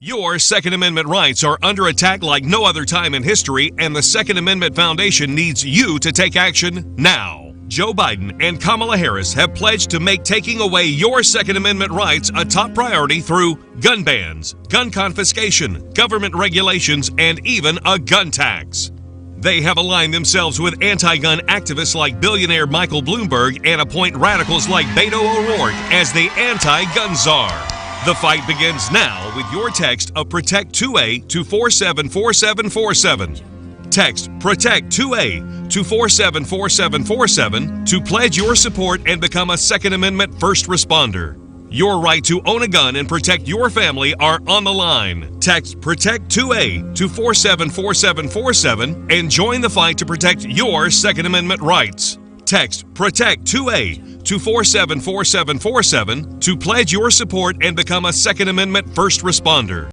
Your Second Amendment rights are under attack like no other time in history, and the Second Amendment Foundation needs you to take action now. Joe Biden and Kamala Harris have pledged to make taking away your Second Amendment rights a top priority through gun bans, gun confiscation, government regulations, and even a gun tax. They have aligned themselves with anti-gun activists like billionaire Michael Bloomberg and appoint radicals like Beto O'Rourke as the anti-gun czar. The fight begins now with your text of Protect 2A to 474747. Text Protect 2A to 474747 to pledge your support and become a Second Amendment first responder. Your right to own a gun and protect your family are on the line. Text Protect 2A to 474747 and join the fight to protect your Second Amendment rights. Text Protect 2A to 474747 to pledge your support and become a Second Amendment first responder.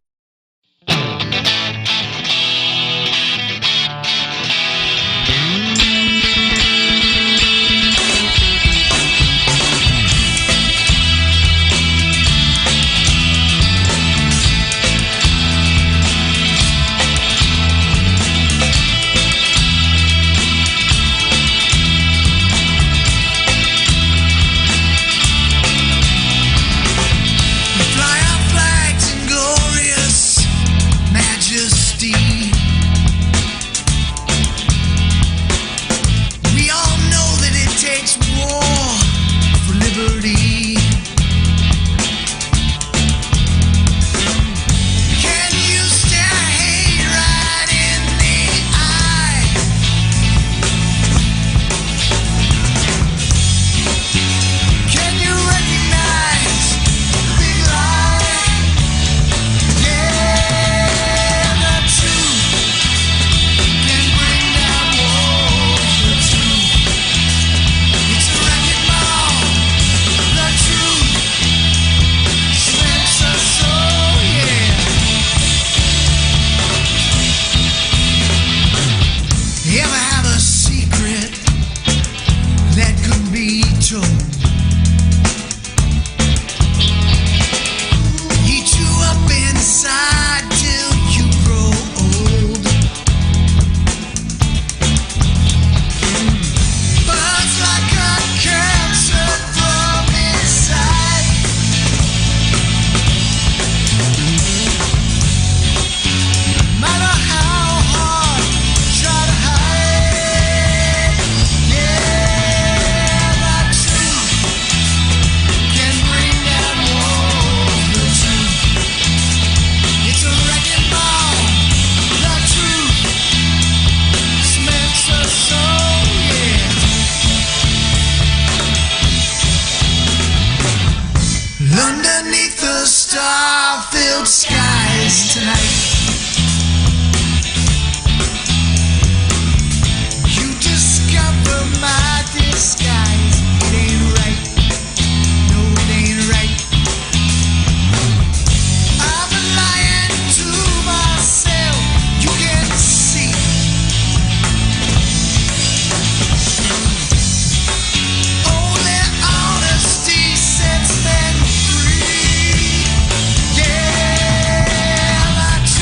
Underneath the star-filled skies tonight, you discover my disguise. It ain't right, no it ain't right. I've been lying to myself, you can see. Only honesty sets men free. Yeah, that's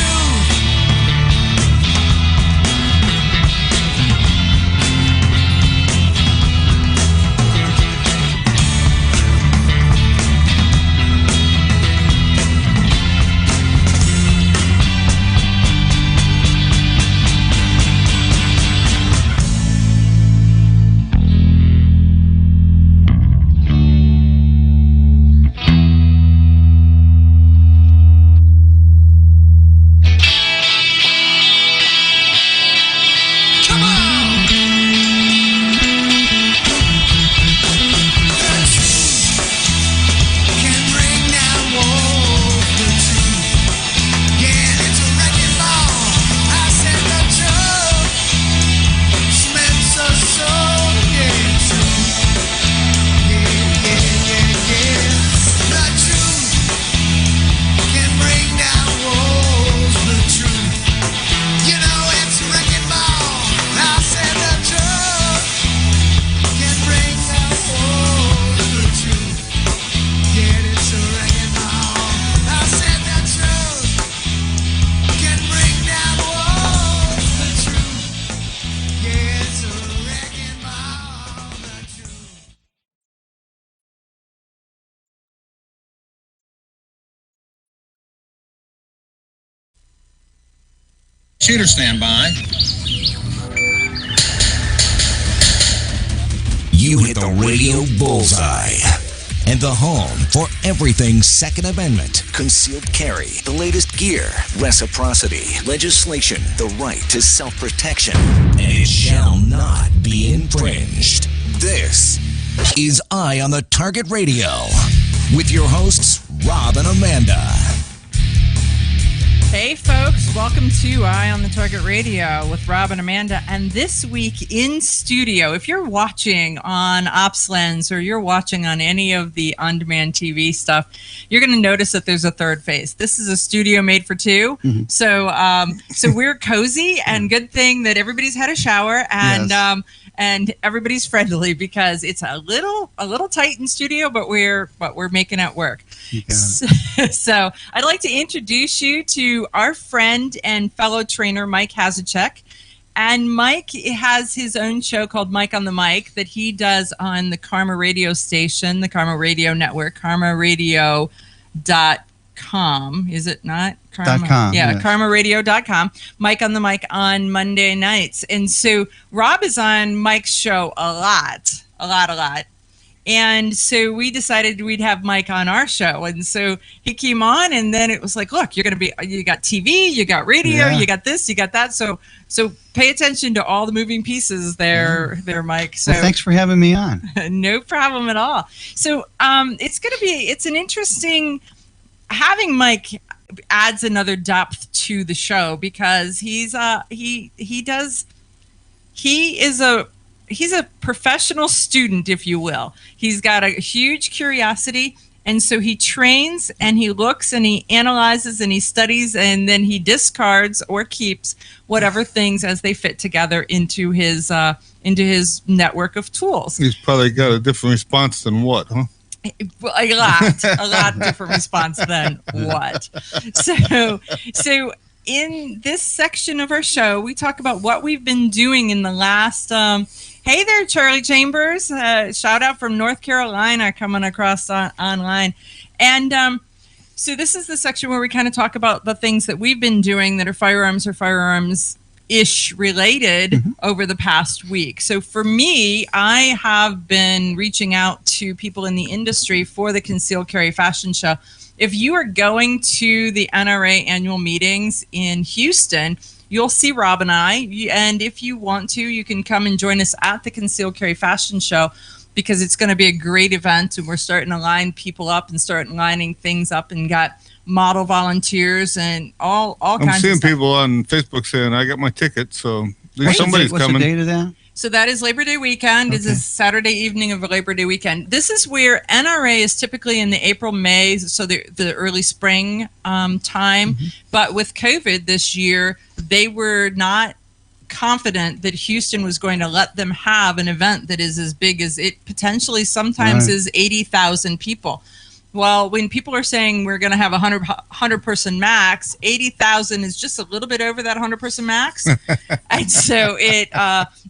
Shooter standby. You hit the radio bullseye. And the home for everything Second Amendment. Concealed carry, the latest gear, reciprocity, legislation, the right to self-protection. And it shall not be infringed. This is Eye on the Target Radio with your hosts, Rob and Amanda. Hey folks, welcome to Eye on the Target Radio with Rob and Amanda. And this week in studio, if you're watching on OpsLens or you're watching on any of the on-demand TV stuff, you're going to notice that there's a third face. This is a studio made for two. Mm-hmm. So we're cozy, and good thing that everybody's had a shower and and everybody's friendly, because it's a little tight in studio, but we're making it work. So I'd like to introduce you to our friend and fellow trainer, Mike Hasicek. And Mike has his own show called Mike on the Mic that he does on the Karma Radio station, the Karma Radio Network, karmaradio.com. Is it not? .com, yeah, yes. karmaradio.com. Mike on the Mic on Monday nights. And so Rob is on Mike's show a lot. And so we decided we'd have Mike on our show. And so he came on, and then it was like, look, you got TV, you got radio, you got this, you got that. So pay attention to all the moving pieces there, Mike. So well, thanks for having me on. No problem at all. So it's an interesting, having Mike adds another depth to the show, because he's a professional student, if you will. He's got a huge curiosity, and so he trains and he looks and he analyzes and he studies, and then he discards or keeps whatever things as they fit together into his network of tools. He's probably got a different response than what, huh? A lot different response than what. So in this section of our show, we talk about what we've been doing in the last. Hey there, Charlie Chambers! Shout out from North Carolina coming across online, and so this is the section where we kind of talk about the things that we've been doing that are firearms or firearms-ish related over the past week. So for me, I have been reaching out to people in the industry for the Concealed Carry Fashion Show. If you are going to the NRA annual meetings in Houston, you'll see Rob and I. And if you want to, you can come and join us at the Concealed Carry Fashion Show, because it's going to be a great event. And we're starting to line people up and starting lining things up, and got model volunteers and all kinds of stuff. I'm seeing people on Facebook saying, I got my ticket, so somebody's coming. What's the date of that? So that is Labor Day weekend. Okay. It's a Saturday evening of Labor Day weekend. This is where NRA is typically in the April, May, so the early spring time. Mm-hmm. But with COVID this year, they were not confident that Houston was going to let them have an event that is as big as it potentially sometimes is 80,000 people. Well, when people are saying we're going to have a 100-person max, 80,000 is just a little bit over that 100-person max. And so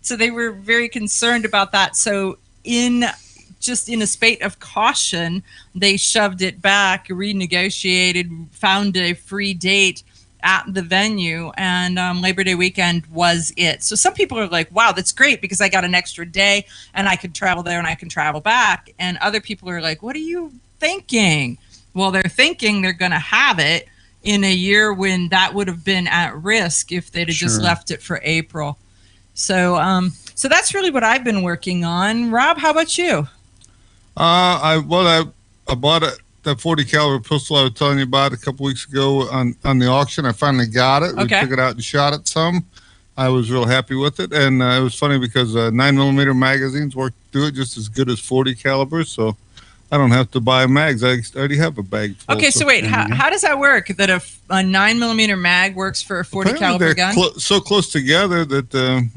so they were very concerned about that. So in a spate of caution, they shoved it back, renegotiated, found a free date at the venue, and Labor Day weekend was it. So some people are like, wow, that's great, because I got an extra day and I could travel there and I can travel back. And other people are like, what are you thinking? Well, they're thinking they're going to have it in a year when that would have been at risk if they'd have just left it for April. So so that's really what I've been working on. Rob, how about you? I bought that 40 caliber pistol I was telling you about a couple weeks ago on the auction. I finally got it. We took it out and shot it some. I was real happy with it, and it was funny because 9mm magazines work through it just as good as 40 caliber, so I don't have to buy mags. I already have a bag full. Okay, so wait, how does that work? That a 9mm mag works for a 40 caliber gun? So close together that the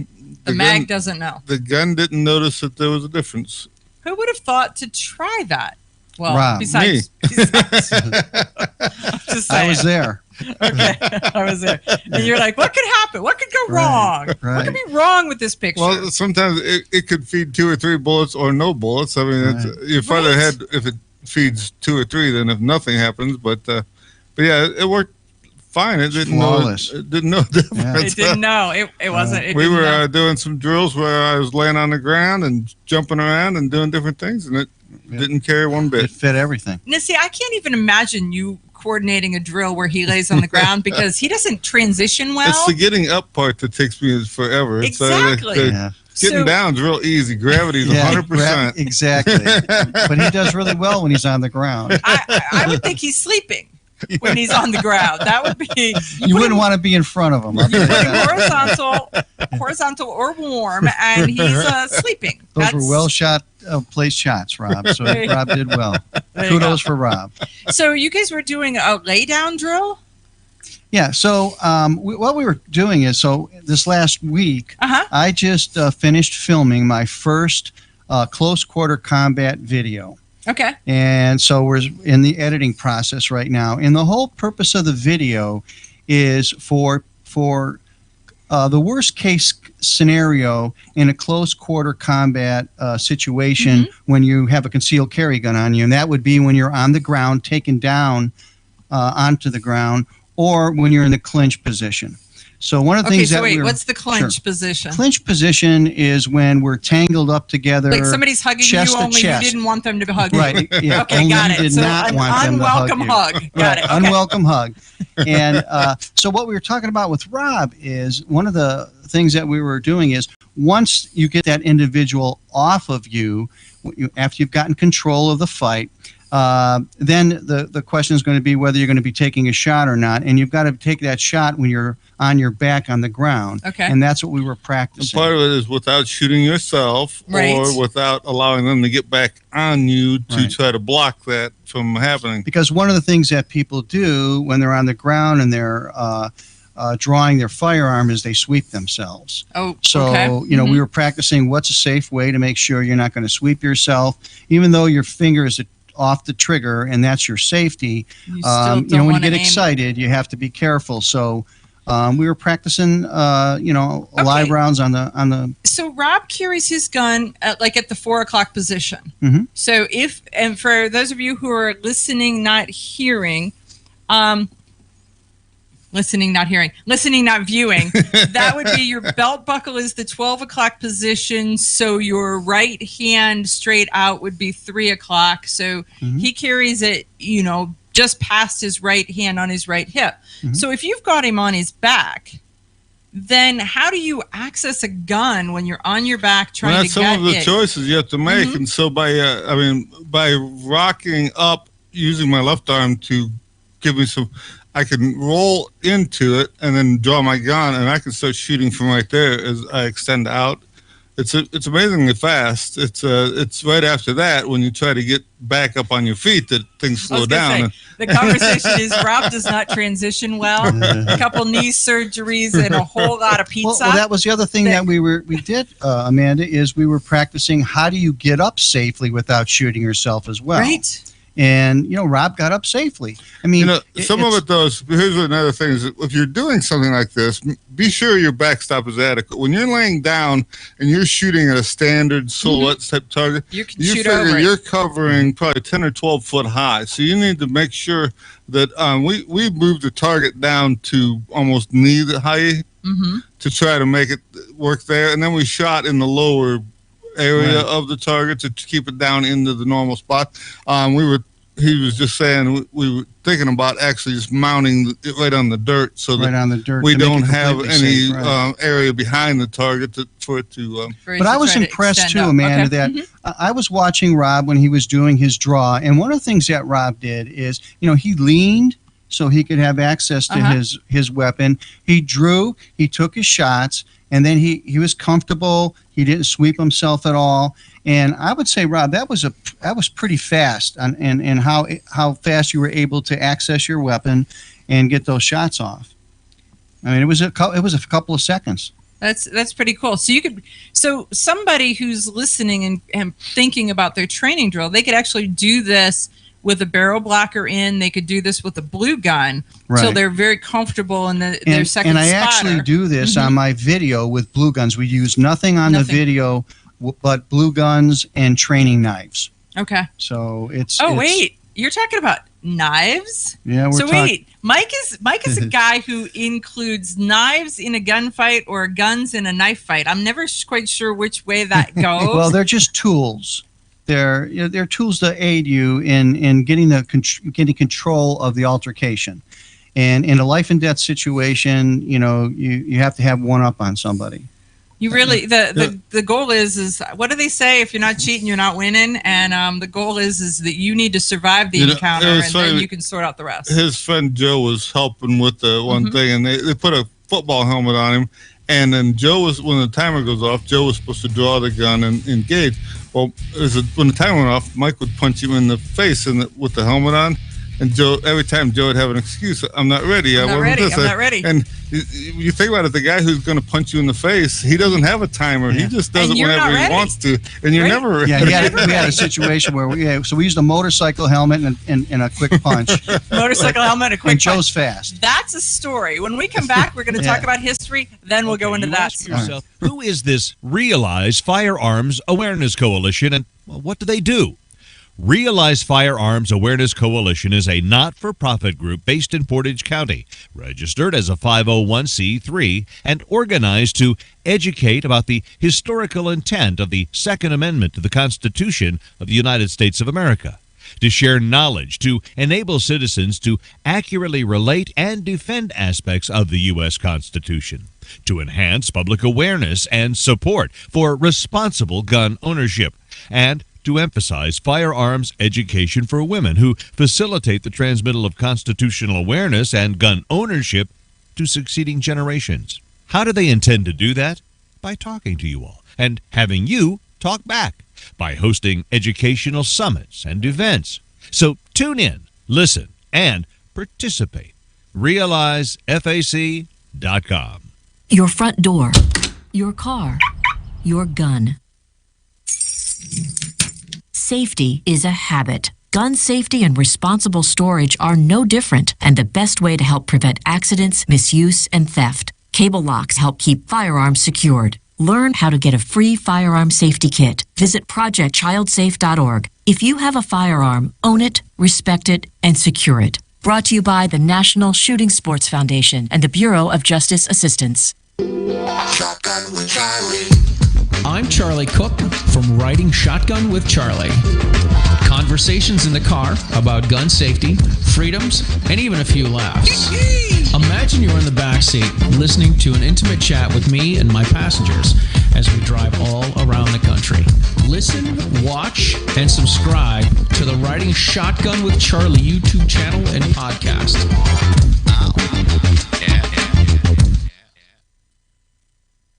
mag doesn't know. The gun didn't notice that there was a difference. Who would have thought to try that? Well, Rob. besides I was there. Okay, I was there. And you're like, what could happen? What could go wrong? Right. What could be wrong with this picture? Well, sometimes it could feed 2 or 3 bullets or no bullets. I mean, you're farther ahead if it feeds 2 or 3 than if nothing happens. But yeah, it worked fine. It didn't Flawless. know. It didn't know the difference. It didn't know. It wasn't. It We didn't were know. doing some drills where I was laying on the ground and jumping around and doing different things, and it didn't carry one It bit. fit everything. Now, see, I can't even imagine you coordinating a drill where he lays on the ground because he doesn't transition well. It's the getting up part that takes me forever. It's, Exactly. Yeah. getting So- down's real easy. Gravity's 100%. Exactly. But he does really well when he's on the ground. I would think he's sleeping when he's on the ground. That would be. You wouldn't want to be in front of him. I'll tell you that. horizontal or warm, and he's sleeping. Those were well shot, placed shots, Rob. So Rob did well. There you Kudos for Rob. So you guys were doing a lay down drill. Yeah. So what we were doing is, so this last week, I just finished filming my first close quarter combat video. Okay. And so we're in the editing process right now. And the whole purpose of the video is for the worst case scenario in a close quarter combat situation when you have a concealed carry gun on you. And that would be when you're on the ground, taken down onto the ground, or when you're in the clinch position. So one of the things what's the clinch position? Clinch position is when we're tangled up together. Like somebody's hugging chest you, to only chest. you didn't want them to hug you. Right. Yeah. Okay, Only got you it. did So not an want them to hug unwelcome you. hug. Got it. Okay. Unwelcome hug. And so what we were talking about with Rob is one of the things that we were doing is once you get that individual off of you, after you've gotten control of the fight, then the question is going to be whether you're going to be taking a shot or not. And you've got to take that shot when you're on your back on the ground. Okay. And that's what we were And practicing. part of it is without shooting yourself Right. or without allowing them to get back on you to Right. try to block that from happening. Because one of the things that people do when they're on the ground and they're drawing their firearm is they sweep themselves. Oh, So, okay. we were practicing what's a safe way to make sure you're not going to sweep yourself, even though your finger is off the trigger and that's your safety. You still don't when you wanna get aim. excited, you have to be careful. So, we were practicing, live rounds on the. So Rob carries his gun at the 4 o'clock position. Mhm. So and for those of you who are listening, not hearing, listening, not viewing, that would be your belt buckle is the 12 o'clock position. So your right hand straight out would be 3 o'clock. So he carries it, just past his right hand on his right hip. So if you've got him on his back, then how do you access a gun when you're on your back trying Well, to that's get some of the it? choices you have to make. And so by rocking up, using my left arm to give me some, I can roll into it and then draw my gun, and I can start shooting from right there as I extend out. It's amazingly fast. It's right after that when you try to get back up on your feet that things I was slow gonna down. say, the conversation is Rob does not transition well. A couple knee surgeries and a whole lot of pizza. Well, that was the other thing that we did, Amanda, is we were practicing how do you get up safely without shooting yourself as well. Right. And, Rob got up safely. I mean, Some of it, though, here's another thing, is that if you're doing something like this, be sure your backstop is adequate. When you're laying down and you're shooting at a standard silhouette type target, You can shoot over figure it. you're covering probably 10 or 12 foot high. So you need to make sure that we moved the target down to almost knee height to try to make it work there. And then we shot in the lower area of the target to keep it down into the normal spot. He was just saying we were thinking about actually just mounting it right on the dirt so right that on the dirt. we to make don't it have completely any safe, right. area behind the target for it to. But I was impressed too, Amanda, that I was watching Rob when he was doing his draw, and one of the things that Rob did is, he leaned so he could have access to his weapon. He drew, he took his shots, and then he was comfortable. He didn't sweep himself at all. And I would say, Rob, that was pretty fast, and how fast you were able to access your weapon and get those shots off. I mean, it was a couple of seconds. That's pretty cool. So somebody who's listening and thinking about their training drill, they could actually do this with a barrel blocker in. They could do this with a blue gun until they're very comfortable in their second And I spotter. actually do this on my video with blue guns. We use nothing on the video but blue guns and training knives. Okay. So it's. Oh, wait. You're talking about knives. Yeah, so wait, Mike is a guy who includes knives in a gunfight or guns in a knife fight. I'm never quite sure which way that goes. Well, they're just tools. They're tools to aid you in getting control of the altercation. And in a life and death situation, you have to have one up on somebody. You really the goal is what do they say? If you're not cheating, you're not winning. And the goal is that you need to survive the encounter, and then you can sort out the rest. His friend Joe was helping with the one thing, and they put a football helmet on him. And then when the timer goes off, Joe was supposed to draw the gun and engage. Well, when the timer went off, Mike would punch him in the face with the helmet on. And Joe, every time Joe would have an excuse. I'm not ready. I'm not ready. And you think about it, the guy who's going to punch you in the face, he doesn't have a timer. Yeah. He just does it whenever he wants to. And you're never ready. Yeah, we had a situation where we used a motorcycle helmet and a quick punch. Motorcycle helmet, a quick punch. And Joe's fast. That's a story. When we come back, we're going to talk about history. Then we'll go into that. Ask yourself, who is this Realize Firearms Awareness Coalition, and what do they do? Realize Firearms Awareness Coalition is a not-for-profit group based in Portage County, registered as a 501c3, and organized to educate about the historical intent of the Second Amendment to the Constitution of the United States of America, to share knowledge, to enable citizens to accurately relate and defend aspects of the U.S. Constitution, to enhance public awareness and support for responsible gun ownership, and to emphasize firearms education for women who facilitate the transmittal of constitutional awareness and gun ownership to succeeding generations. How do they intend to do that? By talking to you all and having you talk back, by hosting educational summits and events. So tune in, listen, and participate. RealizeFAC.com. Your front door, your car, your gun. Safety is a habit. Gun safety and responsible storage are no different, and the best way to help prevent accidents, misuse, and theft. Cable locks help keep firearms secured. Learn how to get a free firearm safety kit. Visit projectchildsafe.org. If you have a firearm, own it, respect it, and secure it. Brought to you by the National Shooting Sports Foundation and the Bureau of Justice Assistance. Shotgun with Charlie. I'm Charlie Cook from Riding Shotgun with Charlie. Conversations in the car about gun safety, freedoms, and even a few laughs. Imagine you're in the back seat listening to an intimate chat with me and my passengers as we drive all around the country. Listen, watch, and subscribe to the Riding Shotgun with Charlie YouTube channel and podcast.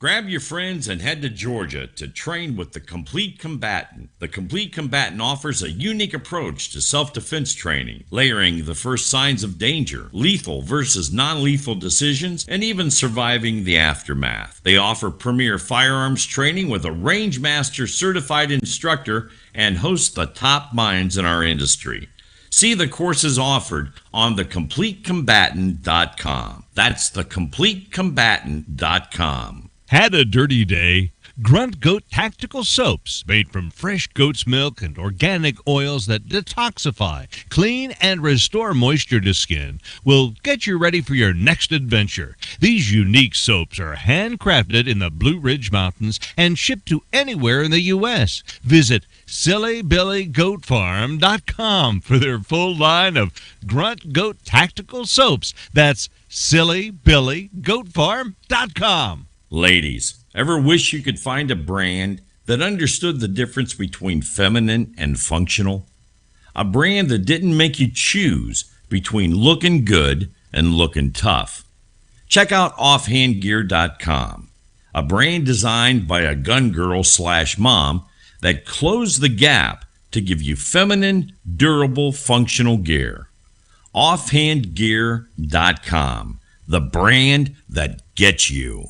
Grab your friends and head to Georgia to train with the Complete Combatant. The Complete Combatant offers a unique approach to self-defense training, layering the first signs of danger, lethal versus non-lethal decisions, and even surviving the aftermath. They offer premier firearms training with a Range Master certified instructor and host the top minds in our industry. See the courses offered on thecompletecombatant.com. That's thecompletecombatant.com. Had a dirty day? Grunt Goat Tactical Soaps, made from fresh goat's milk and organic oils that detoxify, clean, and restore moisture to skin, will get you ready for your next adventure. These unique soaps are handcrafted in the Blue Ridge Mountains and shipped to anywhere in the U.S. Visit SillyBillyGoatFarm.com for their full line of Grunt Goat Tactical Soaps. That's SillyBillyGoatFarm.com. Ladies, ever wish you could find a brand that understood the difference between feminine and functional? A brand that didn't make you choose between looking good and looking tough? Check out offhandgear.com, a brand designed by a gun girl / mom that closed the gap to give you feminine, durable, functional gear. Offhandgear.com, the brand that gets you.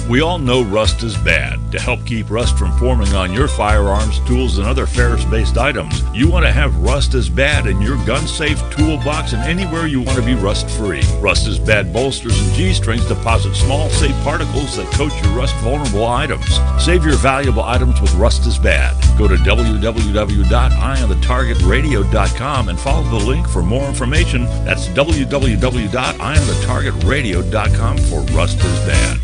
We all know rust is bad. To help keep rust from forming on your firearms, tools, and other ferrous-based items, you want to have Rust is Bad in your gun-safe toolbox and anywhere you want to be rust-free. Rust is Bad bolsters and G-strings deposit small, safe particles that coat your rust-vulnerable items. Save your valuable items with Rust is Bad. Go to www.eyeonthetargetradio.com and follow the link for more information. That's www.eyeonthetargetradio.com for Rust is Bad.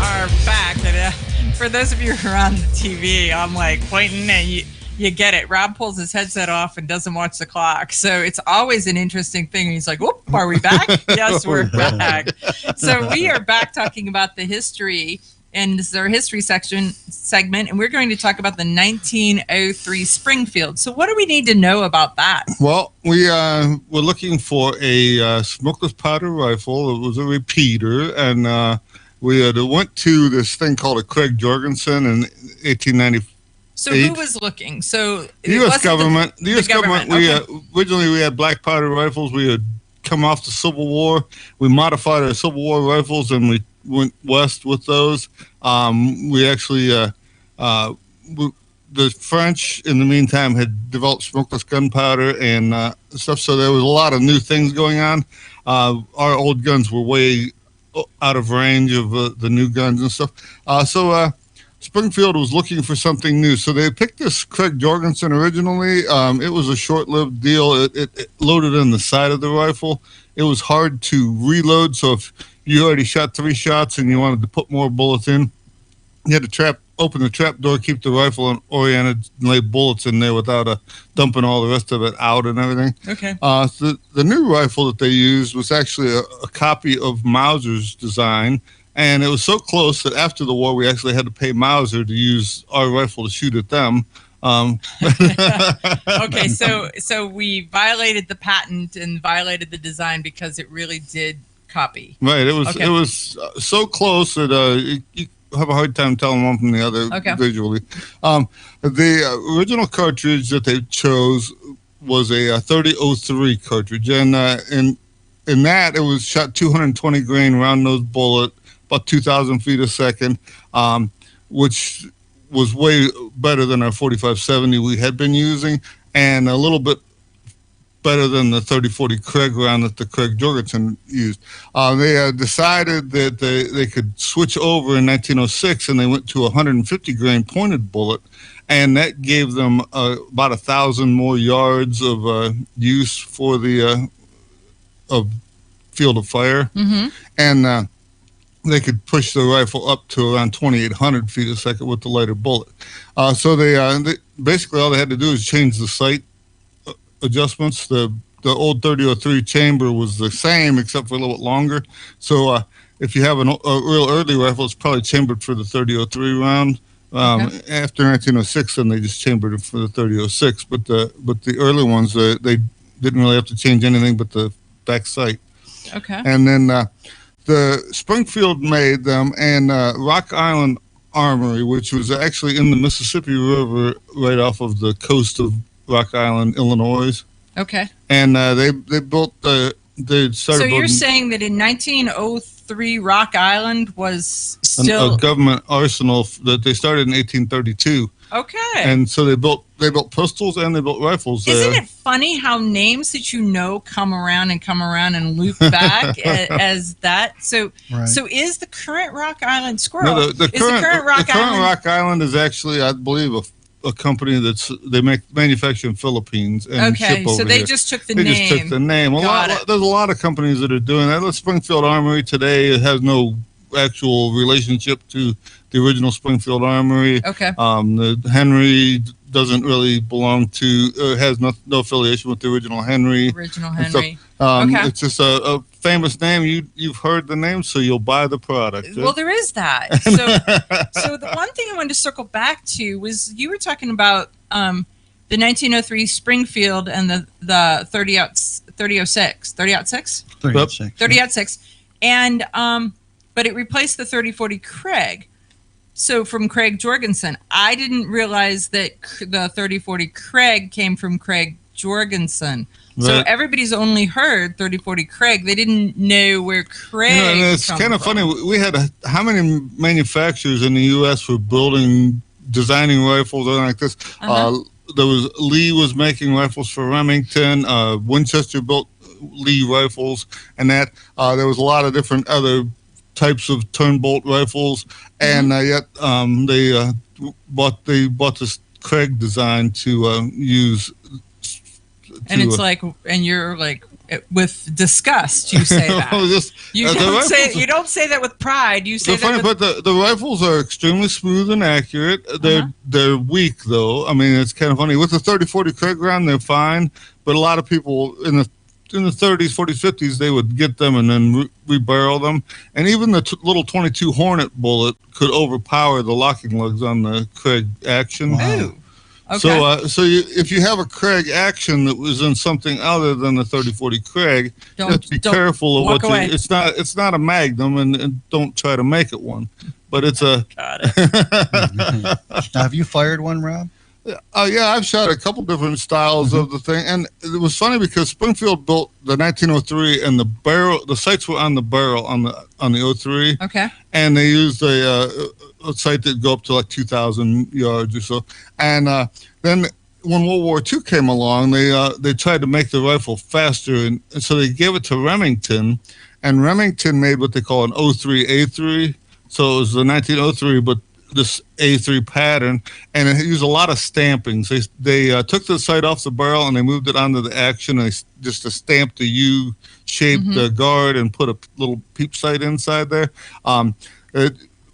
Are back, and for those of you who are on the TV, I'm like pointing, and you get it. Rob pulls his headset off and doesn't watch the clock, so it's always an interesting thing. He's like, "Whoop, are we back?" Yes, we're back. So we are back talking about the history, and this is our history segment, and we're going to talk about the 1903 Springfield. So what do we need to know about that? Well, we were looking for a smokeless powder rifle. It was a repeater, and we went to this thing called a Craig Jorgensen in 1898. So who was looking? So the U.S. government. The U.S. government. Okay. Originally we had black powder rifles. We had come off the Civil War. We modified our Civil War rifles, and we went west with those. We actually, the French in the meantime had developed smokeless gunpowder and stuff. So there was a lot of new things going on. Our old guns were way out of range of the new guns and stuff. So Springfield was looking for something new. So they picked this Craig Jorgensen originally. It was a short-lived deal. It loaded in the side of the rifle. It was hard to reload. So if you already shot 3 shots and you wanted to put more bullets in, you had to open the trap door, keep the rifle oriented, and lay bullets in there without dumping all the rest of it out and everything. Okay. So the new rifle that they used was actually a copy of Mauser's design, and it was so close that after the war, we actually had to pay Mauser to use our rifle to shoot at them. Okay, so we violated the patent and violated the design because it really did copy. Right. It was so close that you have a hard time telling one from the other visually. The original cartridge that they chose was a 3003 cartridge, and in that it was shot 220 grain round nose bullet, about 2,000 feet a second, which was way better than our 4570 we had been using, and a little bit better than the 30-40 Craig round that the Craig Jorgensen used. They decided that they could switch over in 1906, and they went to a 150 grain pointed bullet, and that gave them about 1,000 more yards of use for the of field of fire, and they could push the rifle up to around 2,800 feet a second with the lighter bullet. So they basically all they had to do is change the sight adjustments. The old 3003 chamber was the same except for a little bit longer. So if you have a real early rifle, it's probably chambered for the 3003 round. After 1906, then they just chambered it for the 3006. But the early ones, they didn't really have to change anything but the back sight. Okay. And then the Springfield made them, and Rock Island Armory, which was actually in the Mississippi River right off of the coast of Rock Island, Illinois. Okay. And they built they started. So you're saying that in 1903, Rock Island was still a government arsenal that they started in 1832. Okay. And so they built pistols and they built rifles. Isn't it funny how names that come around and loop back as that? So so is the current Rock Island Squirrel? No, the current Rock Island is actually, I believe, a company they manufacture in Philippines and ship over so they here. Just took the they name. Just took the name. There's a lot of companies that are doing that. The Springfield Armory today has no actual relationship to the original Springfield Armory. Okay. The Henry doesn't really belong to, has no affiliation with the original Henry. It's just a famous name. You've heard the name, so you'll buy the product. Right? Well, there is that. So the one thing I wanted to circle back to was you were talking about the 1903 Springfield and the 3006, and but it replaced the 3040 Craig. So from Craig Jorgensen, I didn't realize that the 3040 Craig came from Craig Jorgensen. So everybody's only heard 3040 Craig. They didn't know where Craig. And it's kind of funny. We had how many manufacturers in the U.S. for designing rifles or like this? There was Lee was making rifles for Remington. Winchester built Lee rifles, and that there was a lot of different other types of turn bolt rifles, and yet they bought this Craig design to use. And it's and you're like, with disgust, you say that. You don't say that with pride. You say that. But the rifles are extremely smooth and accurate. They're weak though. I mean, it's kind of funny with the 3040 Craig round. They're fine, but a lot of people in the 30s, 40s, 50s, they would get them and then rebarrel them. And even the little 22 Hornet bullet could overpower the locking lugs on the Craig Action. Wow. Okay. So if you have a Craig Action that was in something other than the 3040 Craig, you have to be careful of what you. It's not a Magnum, and don't try to make it one. But it's a. Got it. Have you fired one, Rob? Yeah, I've shot a couple different styles of the thing, and it was funny because Springfield built the 1903, and the sights were on the barrel on the 03. Okay. And they used a sight that go up to like 2,000 yards or so. And then when World War II came along, they tried to make the rifle faster, and so they gave it to Remington, and Remington made what they call an 03A3. So it was the 1903, but this A3 pattern, and it used a lot of stampings. They took the sight off the barrel and they moved it onto the Action, and they just stamped the U-shaped guard and put a little peep sight inside there.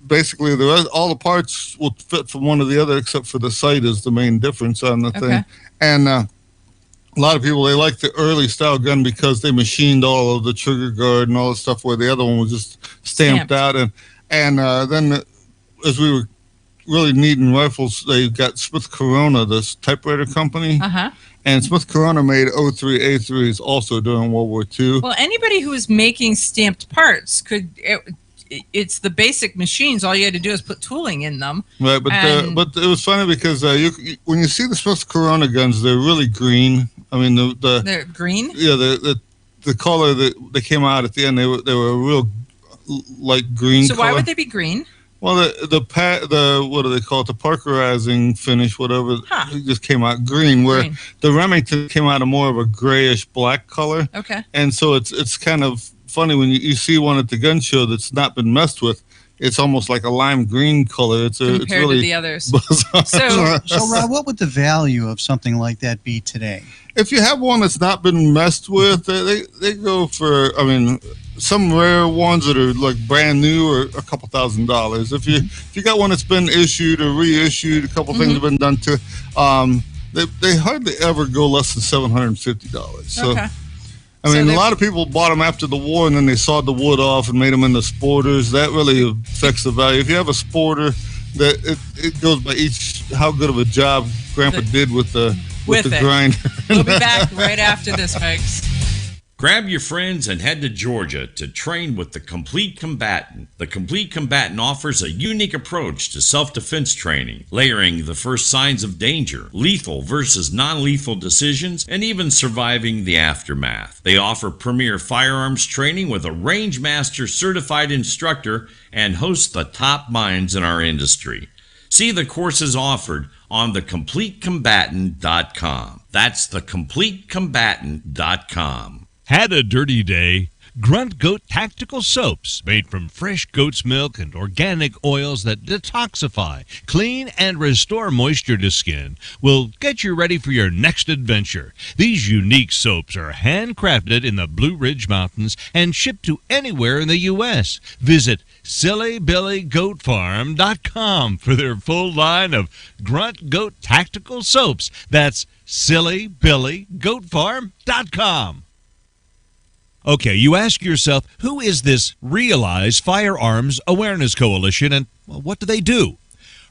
Basically, all the parts will fit from one to the other, except for the sight is the main difference on the thing. And a lot of people, they like the early style gun because they machined all of the trigger guard and all the stuff, where the other one was just stamped out. And then as we were really needing rifles, they got Smith Corona, this typewriter company. And Smith Corona made 03A3s also during World War II. Well, anybody who is making stamped parts it's the basic machines. All you had to do is put tooling in them. Right, but it was funny because when you see the Smith Corona guns, they're really green. I mean, they're green. Yeah, the color that they came out at the end, they were a real light green. So color. Why would they be green? Well, the what do they call it? The Parkerizing finish, whatever. It just came out green. Where the Remington came out of more of a grayish black color. Okay. And so it's kind of funny when you see one at the gun show that's not been messed with. It's almost like a lime green color. It's really to the others. So Rob, what would the value of something like that be today? If you have one that's not been messed with, they go for, I mean, some rare ones that are like brand new are a couple $1,000s. If you got one that's been issued or reissued, a couple things have been done to, they hardly ever go less than $750. So. Okay. I mean, a lot of people bought them after the war, and then they sawed the wood off and made them into sporters. That really affects the value. If you have a sporter, that it goes by how good of a job Grandpa did with the grinder. We'll be back right after this, folks. Grab your friends and head to Georgia to train with the Complete Combatant. The Complete Combatant offers a unique approach to self-defense training, layering the first signs of danger, lethal versus non-lethal decisions, and even surviving the aftermath. They offer premier firearms training with a Range Master certified instructor and host the top minds in our industry. See the courses offered on thecompletecombatant.com. That's thecompletecombatant.com. Had a dirty day? Grunt Goat Tactical Soaps, made from fresh goat's milk and organic oils that detoxify, clean, and restore moisture to skin, will get you ready for your next adventure. These unique soaps are handcrafted in the Blue Ridge Mountains and shipped to anywhere in the U.S. Visit SillyBillyGoatFarm.com for their full line of Grunt Goat Tactical Soaps. That's SillyBillyGoatFarm.com. Okay, you ask yourself, who is this Realize Firearms Awareness Coalition, and what do they do?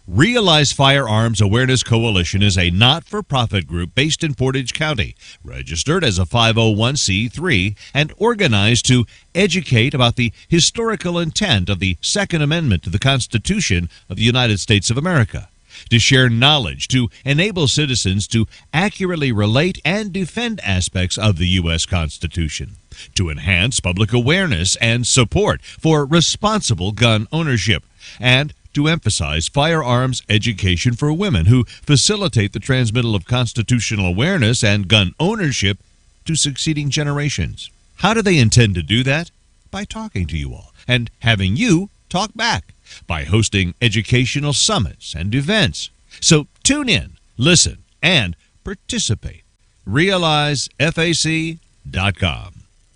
Realize Firearms Awareness Coalition is a not-for-profit group based in Portage County, registered as a 501c3, and organized to educate about the historical intent of the Second Amendment to the Constitution of the United States of America. to share knowledge, to enable citizens to accurately relate and defend aspects of the U.S. Constitution, to enhance public awareness and support for responsible gun ownership, and to emphasize firearms education for women who facilitate the transmittal of constitutional awareness and gun ownership to succeeding generations. How do they intend to do that? By talking to you all and having you talk back, by hosting educational summits and events. So tune in, listen, and participate. RealizeFAC.com.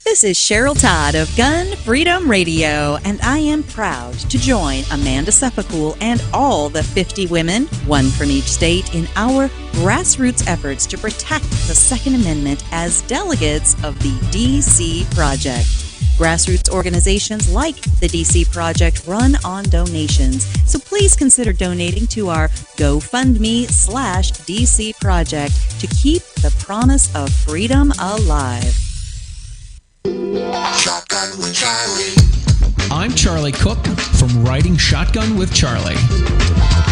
This is Cheryl Todd of Gun Freedom Radio, and I am proud to join Amanda Seppacool and all the 50 women, one from each state, in our grassroots efforts to protect the Second Amendment as delegates of the DC Project. Grassroots organizations like the DC Project run on donations, so please consider donating to our GoFundMe/DC Project to keep the promise of freedom alive. Shotgun with Charlie. I'm Charlie Cook from Riding Shotgun with Charlie.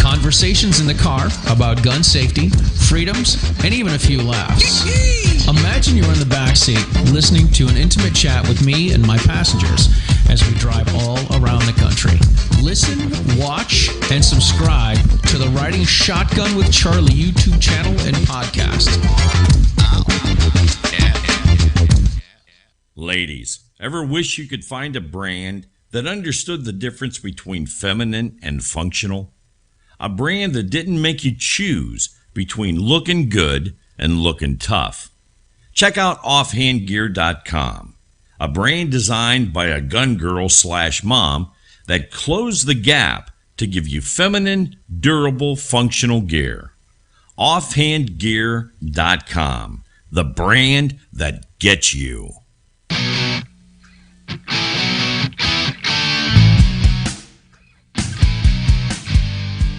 Conversations in the car about gun safety, freedoms, and even a few laughs. Imagine you're in the back seat listening to an intimate chat with me and my passengers as we drive all around the country. Listen, watch, and subscribe to the Riding Shotgun with Charlie YouTube channel and podcast. Ladies, ever wish you could find a brand that understood the difference between feminine and functional? A brand that didn't make you choose between looking good and looking tough. Check out offhandgear.com, a brand designed by a gun girl / mom that closed the gap to give you feminine, durable, functional gear. Offhandgear.com, the brand that gets you.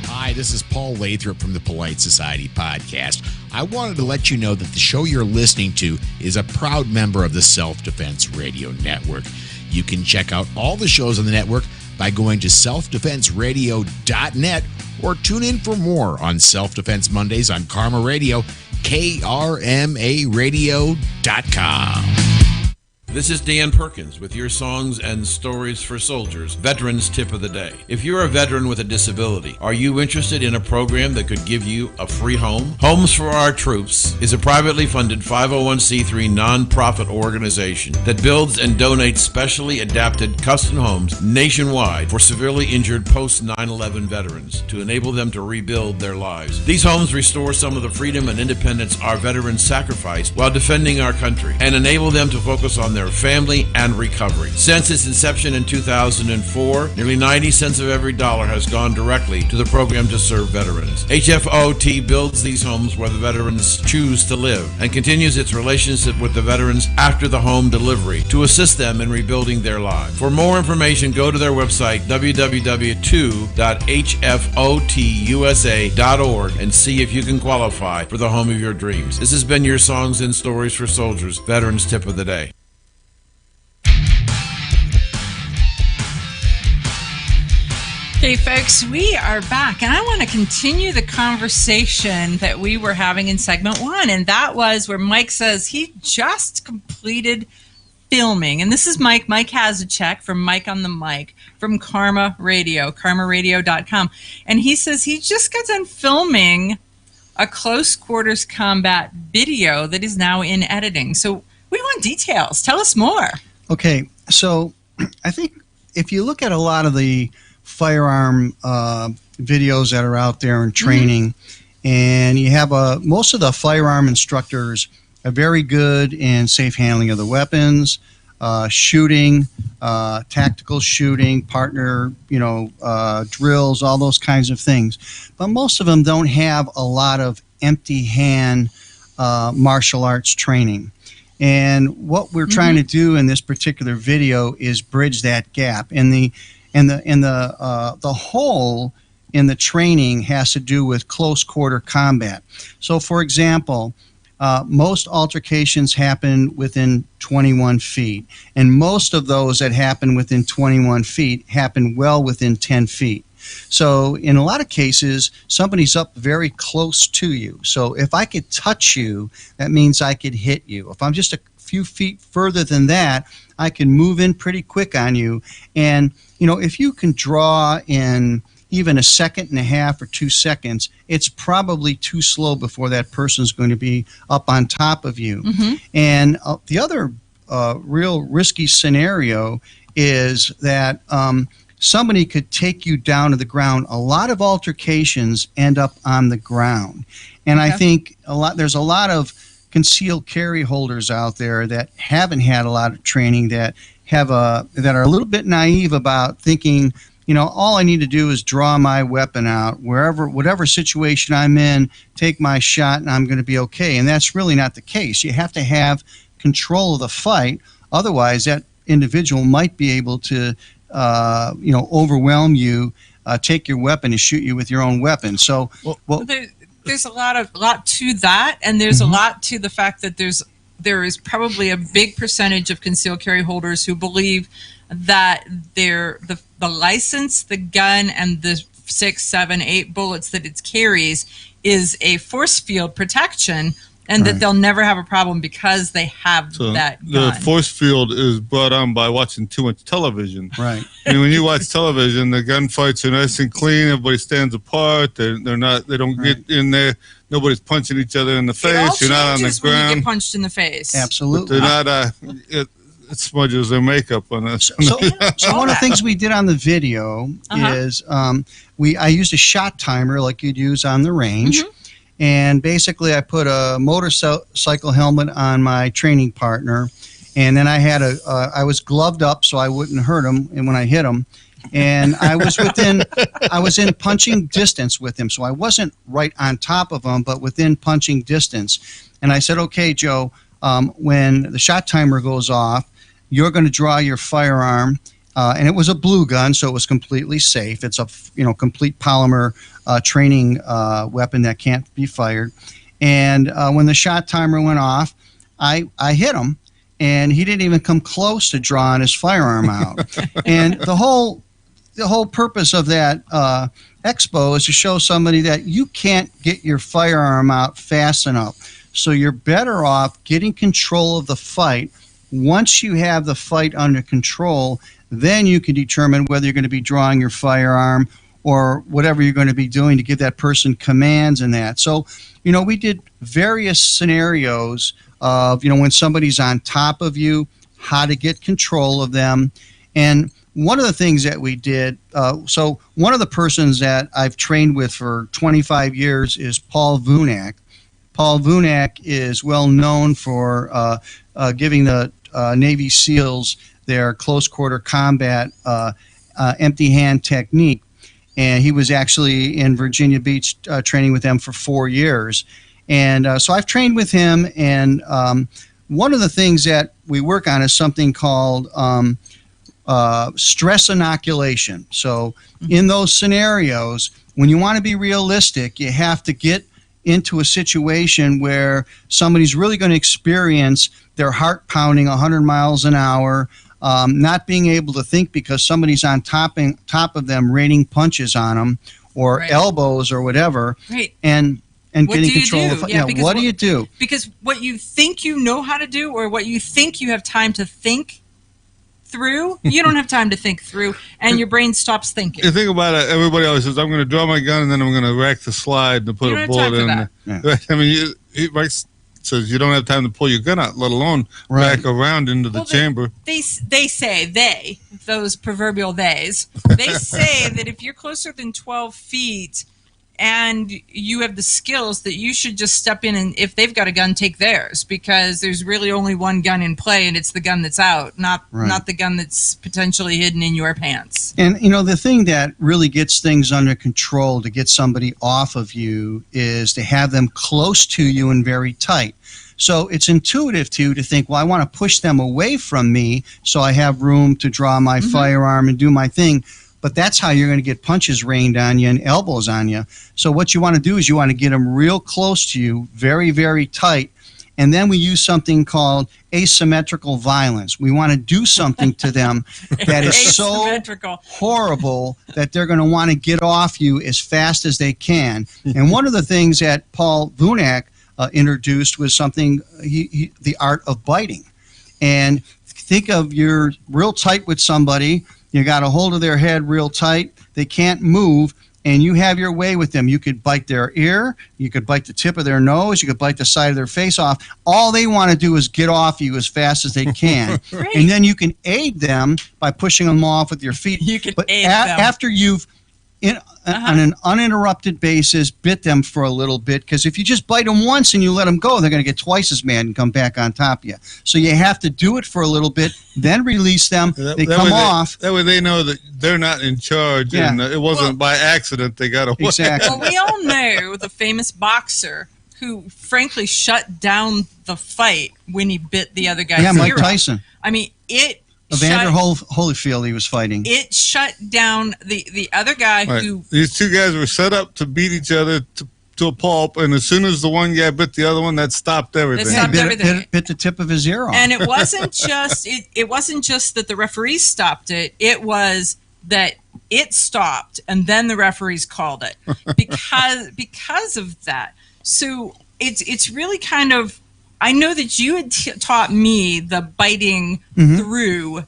Hi, this is Paul Lathrop from the Polite Society podcast. I wanted to let you know that the show you're listening to is a proud member of the Self-Defense Radio Network. You can check out all the shows on the network by going to selfdefenseradio.net or tune in for more on Self-Defense Mondays on Karma Radio, KRMAradio.com. This is Dan Perkins with your Songs and Stories for Soldiers, Veterans Tip of the Day. If you're a veteran with a disability, are you interested in a program that could give you a free home? Homes for Our Troops is a privately funded 501c3 nonprofit organization that builds and donates specially adapted custom homes nationwide for severely injured post 9/11 veterans to enable them to rebuild their lives. These homes restore some of the freedom and independence our veterans sacrificed while defending our country and enable them to focus on their family and recovery. Since its inception in 2004, nearly 90 cents of every dollar has gone directly to the program to serve veterans. HFOT builds these homes where the veterans choose to live and continues its relationship with the veterans after the home delivery to assist them in rebuilding their lives. For more information, go to their website, www.hfotusa.org, and see if you can qualify for the home of your dreams. This has been your Songs and Stories for Soldiers, Veterans Tip of the Day. Okay, folks, we are back, and I want to continue the conversation that we were having in segment 1, and that was where Mike says he just completed filming. And this is Mike. Mike has a check from Mike on the Mic from Karma Radio, karmaradio.com. And he says he just got done filming a close quarters combat video that is now in editing. So we want details. Tell us more. Okay, so I think if you look at a lot of the firearm videos that are out there in training, and you have most of the firearm instructors are very good in safe handling of the weapons, shooting, tactical shooting, partner, drills, all those kinds of things. But most of them don't have a lot of empty hand martial arts training. And what we're trying to do in this particular video is bridge that gap. And the hole in the training has to do with close quarter combat. So, for example, most altercations happen within 21 feet, and most of those that happen within 21 feet happen well within 10 feet. So in a lot of cases, somebody's up very close to you. So if I could touch you, that means I could hit you. If I'm just a few feet further than that, I can move in pretty quick on you. And, if you can draw in even a second and a half or 2 seconds, it's probably too slow before that person's going to be up on top of you. Mm-hmm. And the other real risky scenario is that somebody could take you down to the ground. A lot of altercations end up on the ground. And I think there's a lot of concealed carry holders out there that haven't had a lot of training, that that are a little bit naive about thinking, all I need to do is draw my weapon out whatever situation I'm in, take my shot, and I'm going to be okay. And that's really not the case. You have to have control of the fight. Otherwise, that individual might be able to, overwhelm you, take your weapon and shoot you with your own weapon. So, there's a lot to that, and there's a lot to the fact that there is probably a big percentage of concealed carry holders who believe that the license, the gun, and the 6, 7, 8 bullets that it carries is a force field protection, and that they'll never have a problem because they have that gun. The force field is brought on by watching too much television. Right. When you watch television, the gunfights are nice and clean. Everybody stands apart. They don't get in there. Nobody's punching each other in the face. You're not on the ground. When you get punched in the face. Absolutely. But they're not. It smudges their makeup on us. So one of the things we did on the video is I used a shot timer like you'd use on the range. Mm-hmm. And basically, I put a motorcycle helmet on my training partner, and then I was gloved up so I wouldn't hurt him. And when I hit him, and I was in punching distance with him, so I wasn't right on top of him, but within punching distance. And I said, "Okay, Joe, when the shot timer goes off, you're going to draw your firearm." And it was a blue gun, so it was completely safe. It's a complete polymer training weapon that can't be fired. And when the shot timer went off, I hit him, and he didn't even come close to drawing his firearm out. And the whole purpose of that expo is to show somebody that you can't get your firearm out fast enough. So you're better off getting control of the fight. Once you have the fight under control, then you can determine whether you're going to be drawing your firearm or whatever you're going to be doing to give that person commands and that. So, we did various scenarios of, when somebody's on top of you, how to get control of them. And one of the things that we did, so one of the persons that I've trained with for 25 years is Paul Vunak. Paul Vunak is well known for giving the Navy SEALs their close quarter combat empty hand technique. And he was actually in Virginia Beach training with them for 4 years. And so I've trained with him. And one of the things that we work on is something called stress inoculation. So in those scenarios, when you want to be realistic, you have to get into a situation where somebody's really going to experience their heart pounding 100 miles an hour, not being able to think because somebody's on top of them raining punches on them or elbows or whatever, and getting control of it. What do you do? Because what you think you know how to do or what you think you have time to think through, you don't have time to think through, and your brain stops thinking. You think about it, everybody always says, I'm going to draw my gun and then I'm going to rack the slide and put a bullet in. I mean, Mike says you don't have time to pull your gun out, let alone back around into the chamber. They say, those proverbial theys, they say that if you're closer than 12 feet and you have the skills, that you should just step in and if they've got a gun, take theirs, because there's really only one gun in play, and it's the gun that's out, not the gun that's potentially hidden in your pants. And the thing that really gets things under control to get somebody off of you is to have them close to you and very tight. So it's intuitive to think, well, I want to push them away from me so I have room to draw my firearm and do my thing. But that's how you're going to get punches rained on you and elbows on you. So what you want to do is you want to get them real close to you, very, very tight, And then we use something called asymmetrical violence. We want to do something to them that is so horrible that they're going to want to get off you as fast as they can. And one of the things that Paul Vunak introduced was something, the art of biting. And think of you're real tight with somebody, you got a hold of their head real tight, they can't move, and you have your way with them. You could bite their ear, you could bite the tip of their nose, you could bite the side of their face off. All they want to do is get off you as fast as they can. And then you can aid them by pushing them off with your feet. You can aid them. After you've, on an uninterrupted basis, bit them for a little bit, because if you just bite them once and you let them go, they're going to get twice as mad and come back on top of you. So you have to do it for a little bit, then release them. They come off. That way they know that they're not in charge, and it wasn't by accident they got away. Exactly. Well, we all know the famous boxer who, frankly, shut down the fight when he bit the other guy's ear. Yeah, Mike Tyson. I mean, Evander Holyfield he was fighting. It shut down the other guy who... These two guys were set up to beat each other to a pulp, and as soon as the one guy bit the other one, that stopped everything. Bit the tip of his ear off. And it wasn't just it wasn't just that the referees stopped it. It was that it stopped, and then the referees called it because of that. So it's really kind of... I know that you had taught me the biting through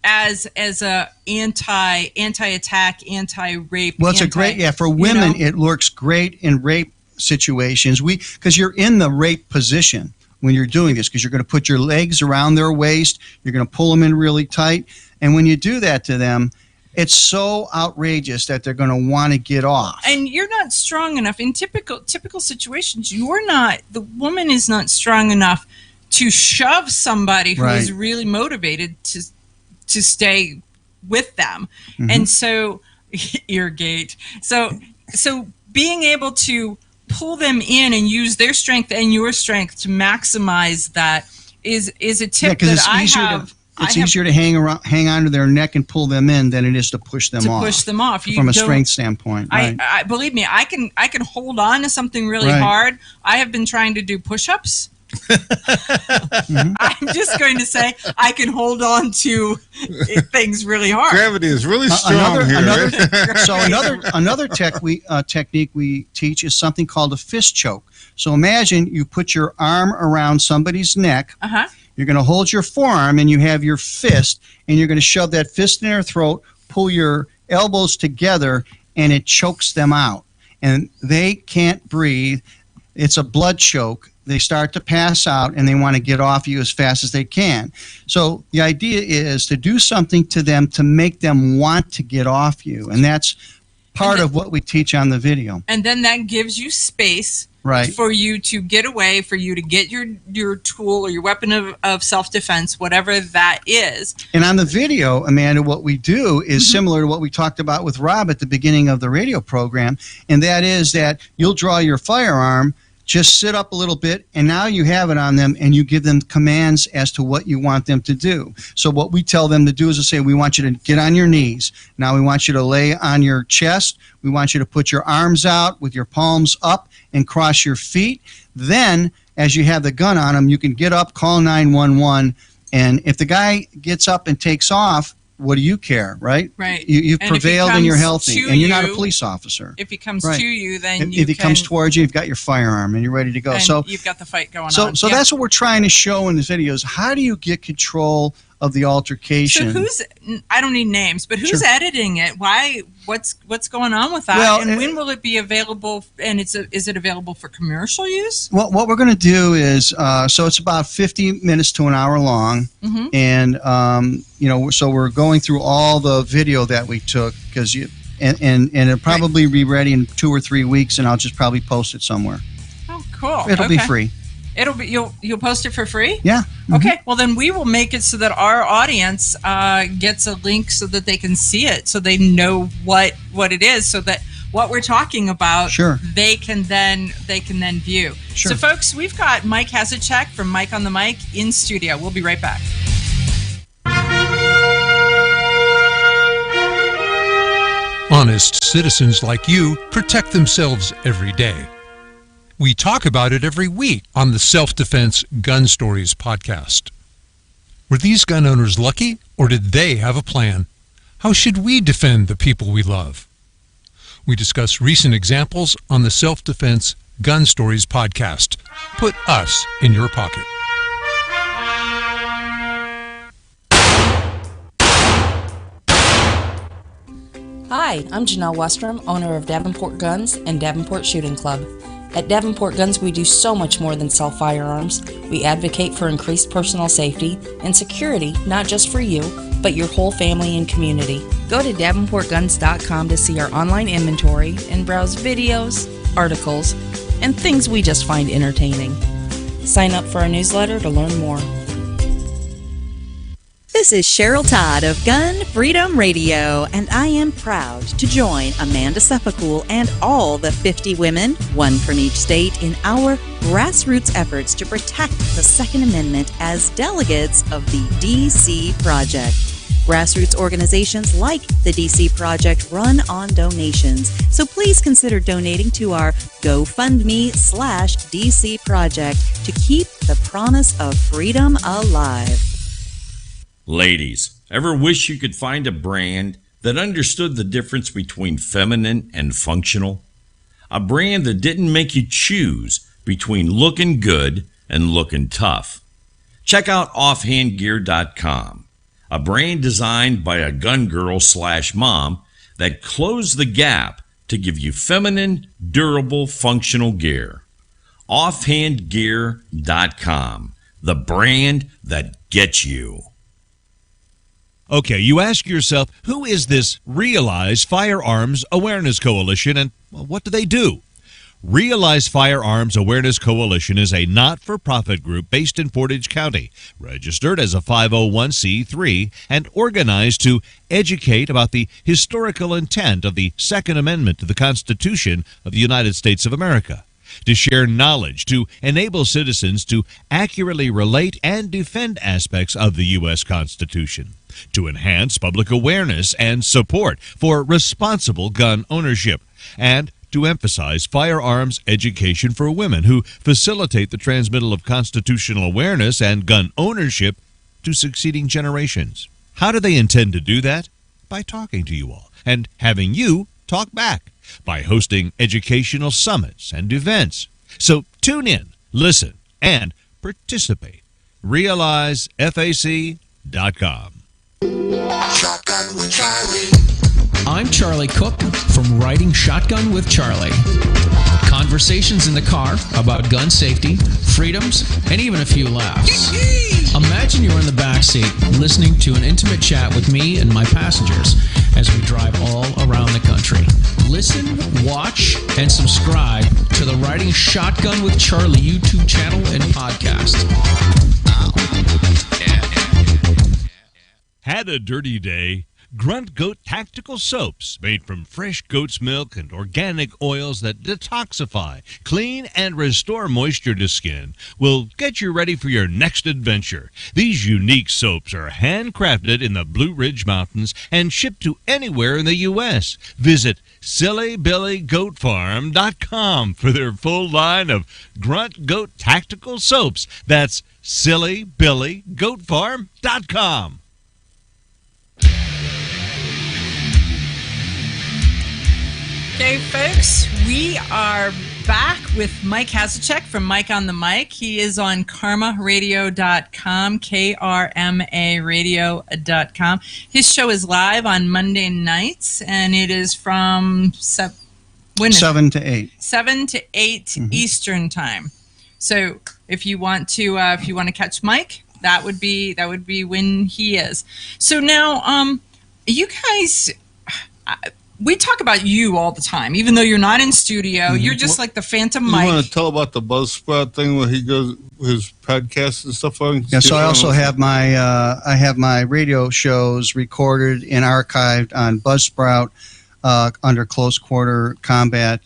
as a anti-attack, anti-rape. Well, it's a great for women. It works great in rape situations. Because you're in the rape position when you're doing this, because you're going to put your legs around their waist, you're going to pull them in really tight, and when you do that to them, it's so outrageous that they're going to want to get off. And you're not strong enough in typical situations. The woman is not strong enough to shove somebody who is really motivated to stay with them. And so, eargate. So being able to pull them in and use their strength and your strength to maximize that is a tip that I have. It's easier to hang on to their neck and pull them in than it is to push them off. From a strength standpoint. Right? I believe me, I can hold on to something really hard. I have been trying to do push-ups. I'm just going to say I can hold on to things really hard. Gravity is really strong here. Another technique we teach is something called a fist choke. So imagine you put your arm around somebody's neck. You're going to hold your forearm and you have your fist, and you're going to shove that fist in their throat, pull your elbows together, and it chokes them out. And they can't breathe. It's a blood choke. They start to pass out, and they want to get off you as fast as they can. So the idea is to do something to them to make them want to get off you. And that's part of what we teach on the video. And then that gives you space for you to get away, for you to get your tool or your weapon of self-defense, whatever that is. And on the video, Amanda, what we do is similar to what we talked about with Rob at the beginning of the radio program, and that is that you'll draw your firearm, just sit up a little bit, and now you have it on them, and you give them commands as to what you want them to do. So what we tell them to do is to say, we want you to get on your knees. Now we want you to lay on your chest. We want you to put your arms out with your palms up and cross your feet. Then, as you have the gun on them, you can get up, call 911, and if the guy gets up and takes off, what do you care, right? Right. You've prevailed and you're healthy, and you're not a police officer. If he comes to you, then if he comes towards you, you've got your firearm and you're ready to go. So you've got the fight going on. So yep. That's what we're trying to show in this video is how do you get control of the altercation? So I don't need names, but who's editing it? Why? What's going on with that? Well, and when will it be available? And is it available for commercial use? Well, what we're going to do is so it's about 50 minutes to an hour long, and so we're going through all the video that we took because and it'll probably be ready in 2 or 3 weeks, and I'll just probably post it somewhere. Oh, cool! It'll be free. It'll be you'll post it for free? Yeah. Okay. Well, then we will make it so that our audience gets a link so that they can see it, so they know what it is, so that what we're talking about, they can then view. Sure. So, folks, we've got Mike Hasicek from Mike on the Mic in studio. We'll be right back. Honest citizens like you protect themselves every day. We talk about it every week on the Self-Defense Gun Stories podcast. Were these gun owners lucky, or did they have a plan? How should we defend the people we love? We discuss recent examples on the Self-Defense Gun Stories podcast. Put us in your pocket. Hi, I'm Janelle Westrom, owner of Davenport Guns and Davenport Shooting Club. At Davenport Guns, we do so much more than sell firearms. We advocate for increased personal safety and security, not just for you, but your whole family and community. Go to davenportguns.com to see our online inventory and browse videos, articles, and things we just find entertaining. Sign up for our newsletter to learn more. This is Cheryl Todd of Gun Freedom Radio, and I am proud to join Amanda Seppacool and all the 50 women, one from each state, in our grassroots efforts to protect the Second Amendment as delegates of the DC Project. Grassroots organizations like the DC Project run on donations, so please consider donating to our GoFundMe/DC Project to keep the promise of freedom alive. Ladies, ever wish you could find a brand that understood the difference between feminine and functional? A brand that didn't make you choose between looking good and looking tough? Check out offhandgear.com, a brand designed by a gun girl/mom that closed the gap to give you feminine, durable, functional gear. Offhandgear.com, the brand that gets you. Okay, you ask yourself, who is this Realize Firearms Awareness Coalition, and what do they do? Realize Firearms Awareness Coalition is a not-for-profit group based in Portage County, registered as a 501c3, and organized to educate about the historical intent of the Second Amendment to the Constitution of the United States of America, to share knowledge, to enable citizens to accurately relate and defend aspects of the U.S. Constitution, to enhance public awareness and support for responsible gun ownership, and to emphasize firearms education for women who facilitate the transmittal of constitutional awareness and gun ownership to succeeding generations. How do they intend to do that? By talking to you all and having you talk back, by hosting educational summits and events. So tune in, listen, and participate. RealizeFAC.com. Shotgun with Charlie. I'm Charlie Cook from Riding Shotgun with Charlie. Conversations in the car about gun safety, freedoms, and even a few laughs. Imagine you're in the backseat listening to an intimate chat with me and my passengers as we drive all around the country. Listen, watch, and subscribe to the Riding Shotgun with Charlie YouTube channel and podcast. Had a dirty day? Grunt Goat Tactical Soaps, made from fresh goat's milk and organic oils that detoxify, clean, and restore moisture to skin, will get you ready for your next adventure. These unique soaps are handcrafted in the Blue Ridge Mountains and shipped to anywhere in the U.S. Visit SillyBillyGoatFarm.com for their full line of Grunt Goat Tactical Soaps. That's SillyBillyGoatFarm.com. Okay, folks, we are back with Mike Hasicek from Mike on the Mic. He is on KRMARadio.com, KRMARadio.com. His show is live on Monday nights, and it is from 7 to 8. 7 to 8 Eastern time. So if you want to catch Mike, that would be when he is. So now, you guys. We talk about you all the time, even though you're not in studio. You're just like the Phantom Mike. You want to tell about the Buzzsprout thing where he goes his podcasts and stuff on? Yeah, so I also have my radio shows recorded and archived on Buzzsprout under Close Quarter Combat.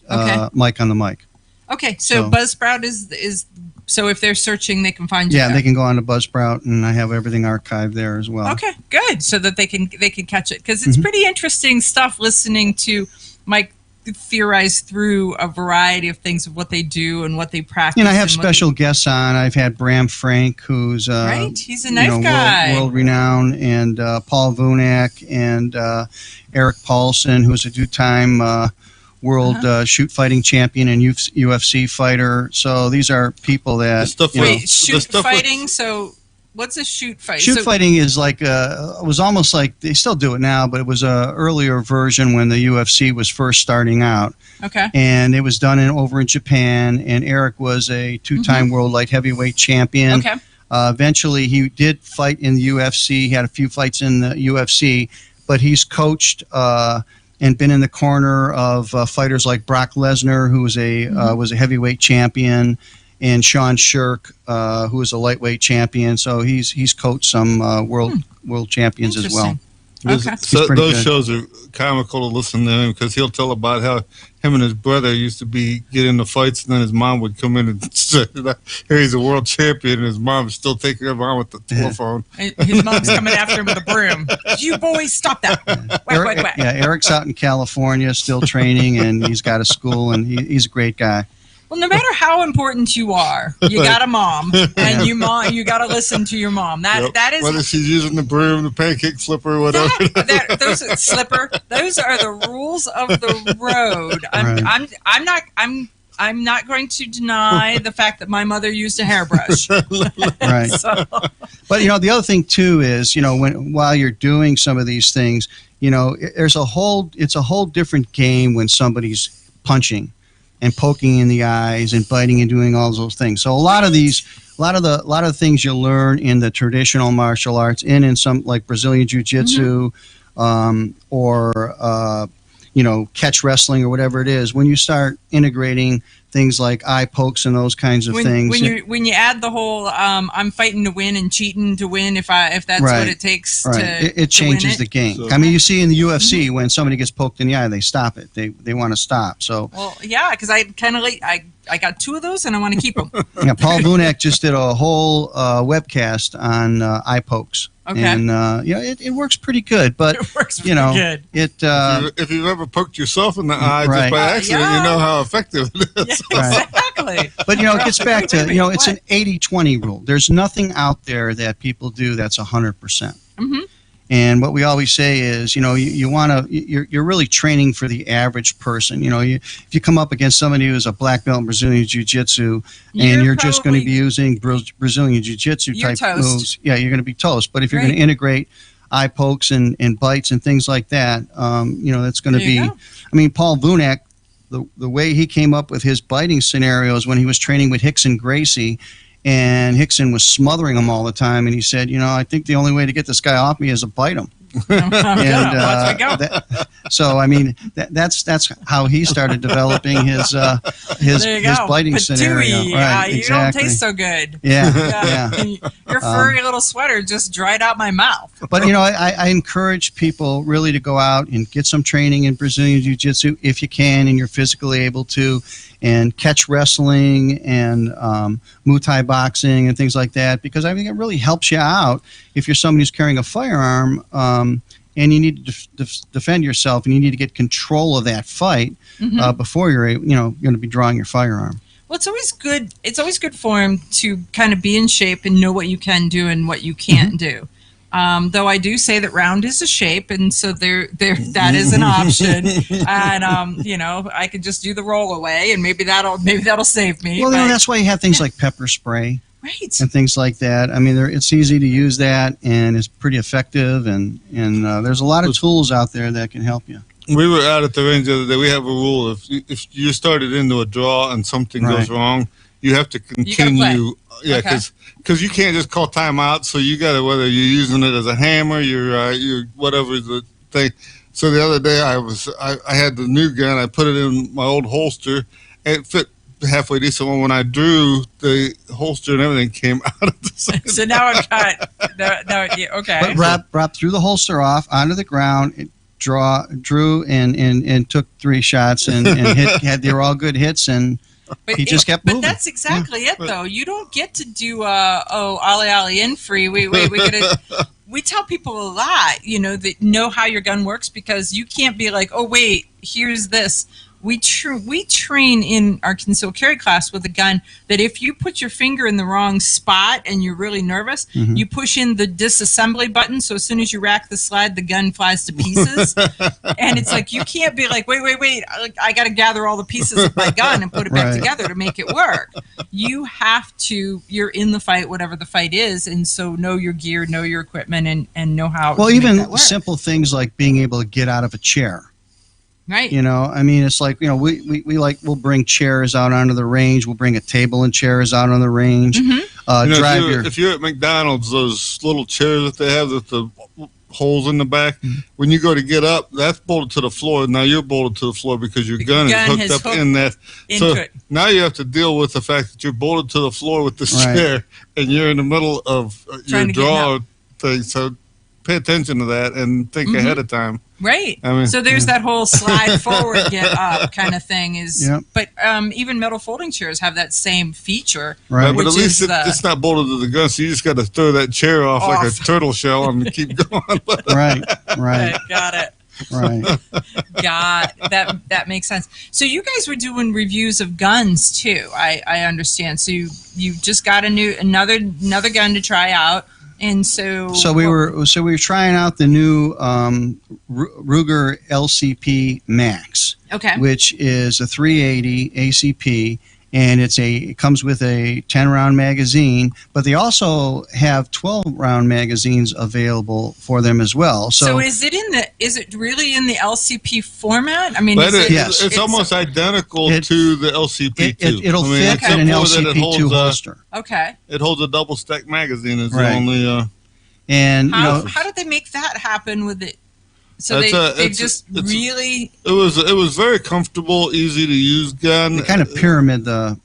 Mike on the Mic. Okay, so Buzzsprout is so if they're searching, they can find you. Yeah, they can go on to Buzzsprout, and I have everything archived there as well. Okay, good, so that they can catch it, because it's pretty interesting stuff listening to Mike theorize through a variety of things of what they do and what they practice. I have special guests on. I've had Bram Frank, who's right. He's a nice guy, world renowned, and Paul Vunak and Eric Paulson, who's a two-time world shoot fighting champion and UFC fighter. So these are people that shoot fighting. So what's a shoot fight? Shoot fighting is like it was almost like they still do it now, but it was a earlier version when the UFC was first starting out. Okay. And it was done over in Japan. And Eric was a two-time world light heavyweight champion. Okay. Eventually, he did fight in the UFC. He had a few fights in the UFC, but he's coached and been in the corner of fighters like Brock Lesnar, who was a heavyweight champion, and Sean Shirk, who was a lightweight champion. So he's coached some world champions as well. Okay. So those shows are comical to listen to him because he'll tell about how him and his brother used to get into fights, and then his mom would come in and say, "Here, he's a world champion," and his mom is still taking him on with the telephone. His mom's coming after him with a broom. You boys, stop that! Whack. Yeah, Eric's out in California, still training, and he's got a school, and he's a great guy. Well, no matter how important you are, you got a mom, and you got to listen to your mom. That is whether she's using the broom, the pancake flipper, whatever. Those are the rules of the road. I'm not going to deny the fact that my mother used a hairbrush. Right. So. But the other thing too is while you're doing some of these things, it's a whole different game when somebody's punching and poking in the eyes and biting and doing all those things. So a lot of the things you learn in the traditional martial arts and in some like Brazilian Jiu-Jitsu or catch wrestling or whatever it is, when you start integrating things like eye pokes and those kinds of things. When you add the whole I'm fighting to win and cheating to win, if that's what it takes to it changes the game. So, I mean, you see in the UFC when somebody gets poked in the eye, they stop it. They want to stop. So because I kind of I got 2 of those and I want to keep them. Yeah, Paul Vunak just did a whole webcast on eye pokes. Okay. And it works pretty good, but it works pretty good. If you've ever poked yourself in the eye just by accident, you know how effective it is. Yeah, exactly. But it gets back to it's an 80-20 rule. There's nothing out there that people do that's 100%. Mm-hmm. And what we always say is, you're really training for the average person. If you come up against somebody who's a black belt in Brazilian Jiu-Jitsu and you're just going to be using Brazilian Jiu-Jitsu type moves, you're going to be toast. But if you're going to integrate eye pokes and bites and things like that, that's going to be. Go. I mean, Paul Vunak, the way he came up with his biting scenarios when he was training with Rickson Gracie. And Rickson was smothering him all the time, and he said, I think the only way to get this guy off me is to bite him. So I mean, that's how he started developing his biting scenario. Right, you don't taste so good. Yeah. Your furry little sweater just dried out my mouth. But I encourage people really to go out and get some training in Brazilian Jiu-Jitsu if you can and you're physically able to, and catch wrestling and Muay Thai boxing and things like that, because I think it really helps you out if you're somebody who's carrying a firearm and you need to defend yourself and you need to get control of that fight before you're going to be drawing your firearm. Well, it's always good. It's always good for him to kind of be in shape and know what you can do and what you can't do. Though I do say that round is a shape, and so there that is an option. And I could just do the roll away, and maybe that'll save me. Well, that's why you have things like pepper spray, right, and things like that. I mean, it's easy to use that, and it's pretty effective. And there's a lot of tools out there that can help you. We were out at the range the other day. We have a rule: if you started into a draw and something goes wrong, you have to continue. Yeah, because you can't just call timeout. So you got to, whether you're using it as a hammer, you're whatever the thing. So the other day I had the new gun. I put it in my old holster. It fit halfway decent. When I drew, the holster and everything came out of the side. So now I've got okay. But Rob threw the holster off onto the ground. Drew and took 3 shots and hit. They were all good hits and. He just kept moving. But that's exactly it, though. You don't get to do ollie in free. We tell people a lot, that know how your gun works, because you can't be like, oh wait, here's this. we train in our concealed carry class with a gun that if you put your finger in the wrong spot and you're really nervous, you push in the disassembly button. So as soon as you rack the slide, the gun flies to pieces. And it's like, you can't be like, wait, I got to gather all the pieces of my gun and put it back together to make it work. You have to, you're in the fight, whatever the fight is. And so know your gear, know your equipment, and know how to even make that work. simple things like being able to get out of a chair. Right. You know, I mean, it's like, you know, we'll bring chairs out onto the range. We'll bring a table and chairs out on the range. If you're at McDonald's, those little chairs that they have with the holes in the back, when you go to get up, that's bolted to the floor. Now you're bolted to the floor because your gun is hooked up in that. So now you have to deal with the fact that you're bolted to the floor with this chair and you're in the middle of your draw thing. So pay attention to that and think ahead of time. Right. I mean, so there's that whole slide forward, get up kind of thing but even metal folding chairs have that same feature. Right. But at least it's not bolted to the gun, so you just got to throw that chair off like a turtle shell and keep going. Right. Got it. Right. That makes sense. So you guys were doing reviews of guns too, I understand. So you just got another gun to try out. And so we were trying out the new Ruger LCP Max, which is a 380 ACP, and it comes with a 10-round magazine, but they also have 12-round magazines available for them as well. So is it really in the LCP format? I mean, yes, it's almost identical to the LCP2. It'll fit in an LCP2 holster. Okay. It holds a double stack magazine. Is the only. And how did they make that happen with it? So they just really. It was very comfortable, easy to use gun. They kind of pyramid the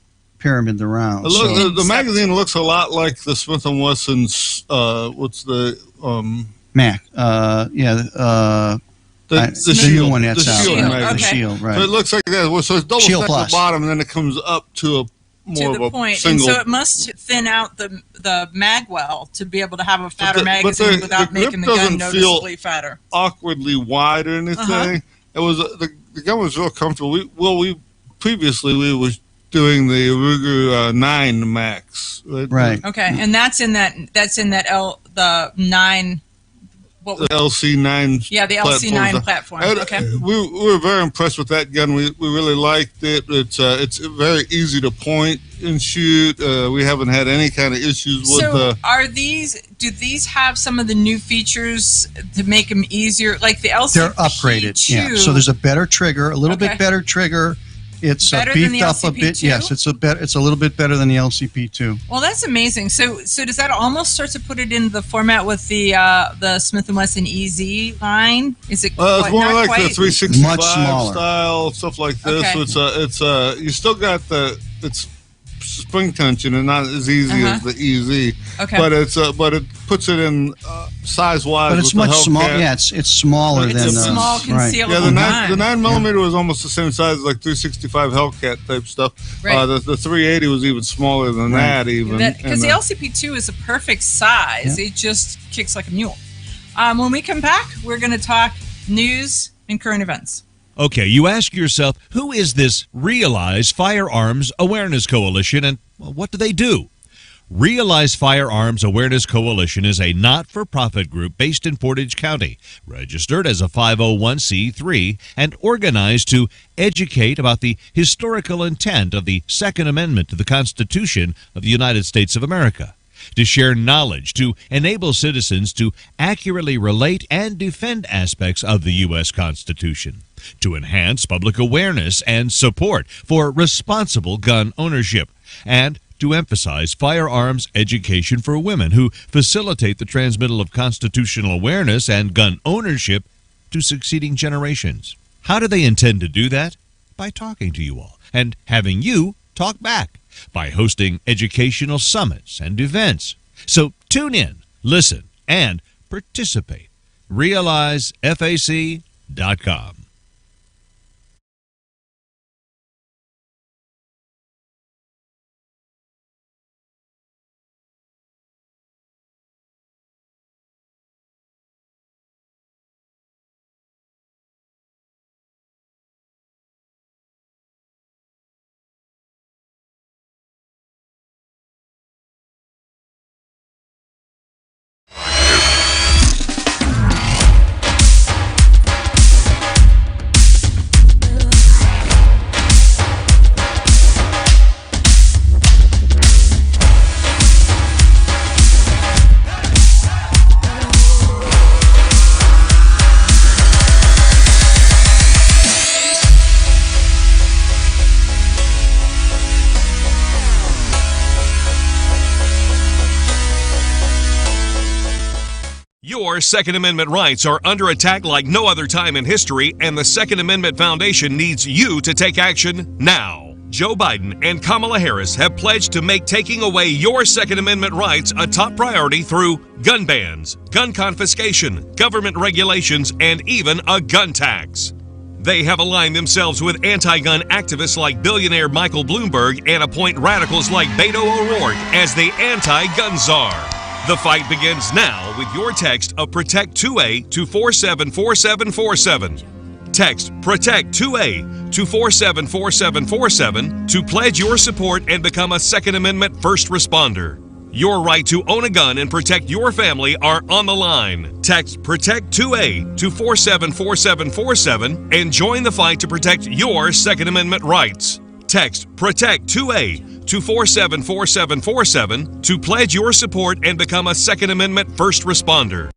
rounds. The magazine looks a lot like the Smith & Wesson's. What's the Mac? The new one that's out. The Shield, right? So it looks like that. So it's double stacked at the bottom, and then it comes up to a more of a point. single. And so it must thin out the mag well to be able to have a fatter magazine without making the gun noticeably fatter. Awkwardly wide or anything. It was the gun was real comfortable. We previously was doing the Ruger 9 Max. Right. Okay, and that's in that the 9. The LC9. Yeah, the LC9 platform. Okay. We were very impressed with that gun. We really liked it. It's very easy to point and shoot. We haven't had any kind of issues with. So, do these have some of the new features to make them easier? Like the LCP2? They're upgraded. Yeah. So there's a better trigger, a little bit better trigger. It's beefed up a bit. Yes, it's a little bit better than the LCP2. Well, that's amazing. So does that almost start to put it in the format with the Smith & Wesson EZ line? Is it? It's more like quite? The 365 much smaller style stuff like this. Okay. So you still got it's spring tension and not as easy as the EZ. Okay. But it puts it in size wise. But it's much smaller. Yeah, it's smaller than a small concealable gun. The 9mm was almost the same size as like 365 Hellcat type stuff. Right. The 380 was even smaller than that even. Because the LCP2 is a perfect size. It just kicks like a mule. When we come back, we're going to talk news and current events. Okay, you ask yourself, who is this Realize Firearms Awareness Coalition, and what do they do? Realize Firearms Awareness Coalition is a not-for-profit group based in Portage County, registered as a 501c3, and organized to educate about the historical intent of the Second Amendment to the Constitution of the United States of America, to share knowledge, to enable citizens to accurately relate and defend aspects of the U.S. Constitution, to enhance public awareness and support for responsible gun ownership, and to emphasize firearms education for women who facilitate the transmittal of constitutional awareness and gun ownership to succeeding generations. How do they intend to do that? By talking to you all and having you talk back, by hosting educational summits and events. So tune in, listen, and participate. RealizeFAC.com. Your Second Amendment rights are under attack like no other time in history, and the Second Amendment Foundation needs you to take action now. Joe Biden and Kamala Harris have pledged to make taking away your Second Amendment rights a top priority through gun bans, gun confiscation, government regulations, and even a gun tax. They have aligned themselves with anti-gun activists like billionaire Michael Bloomberg and appoint radicals like Beto O'Rourke as the anti-gun czar. The fight begins now with your text of Protect 2A to 474747. Text Protect 2A to 474747 to pledge your support and become a Second Amendment first responder. Your right to own a gun and protect your family are on the line. Text Protect 2A to 474747 and join the fight to protect your Second Amendment rights. Text Protect 2A to 474747 to pledge your support and become a Second Amendment first responder.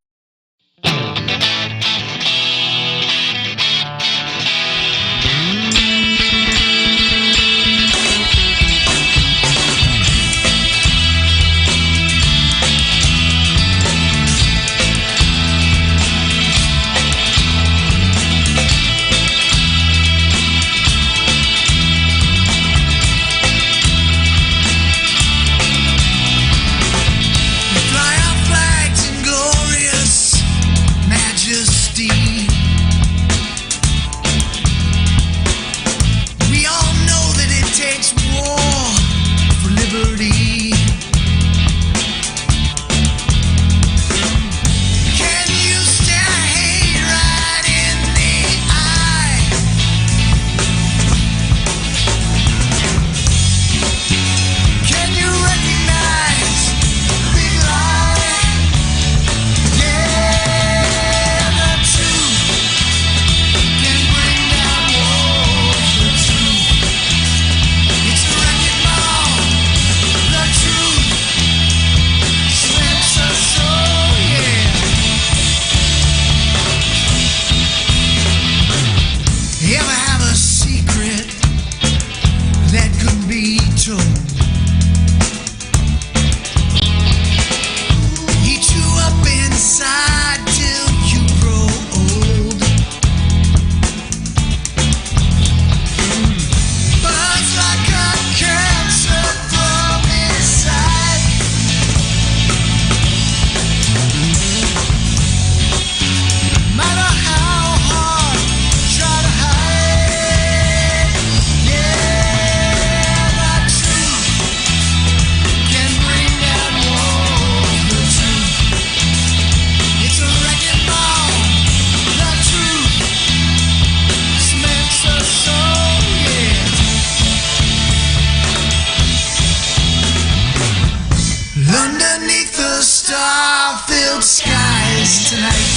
Underneath the star-filled skies tonight,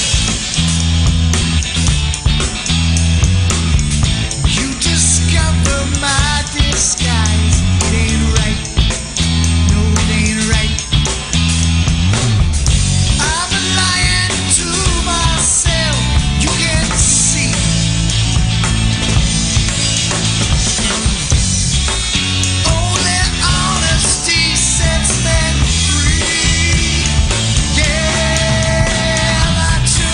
you discover my disguise. It ain't right, no it ain't right. I'm lying to myself, you can't see. Only honesty sets men free. Yeah, I choose.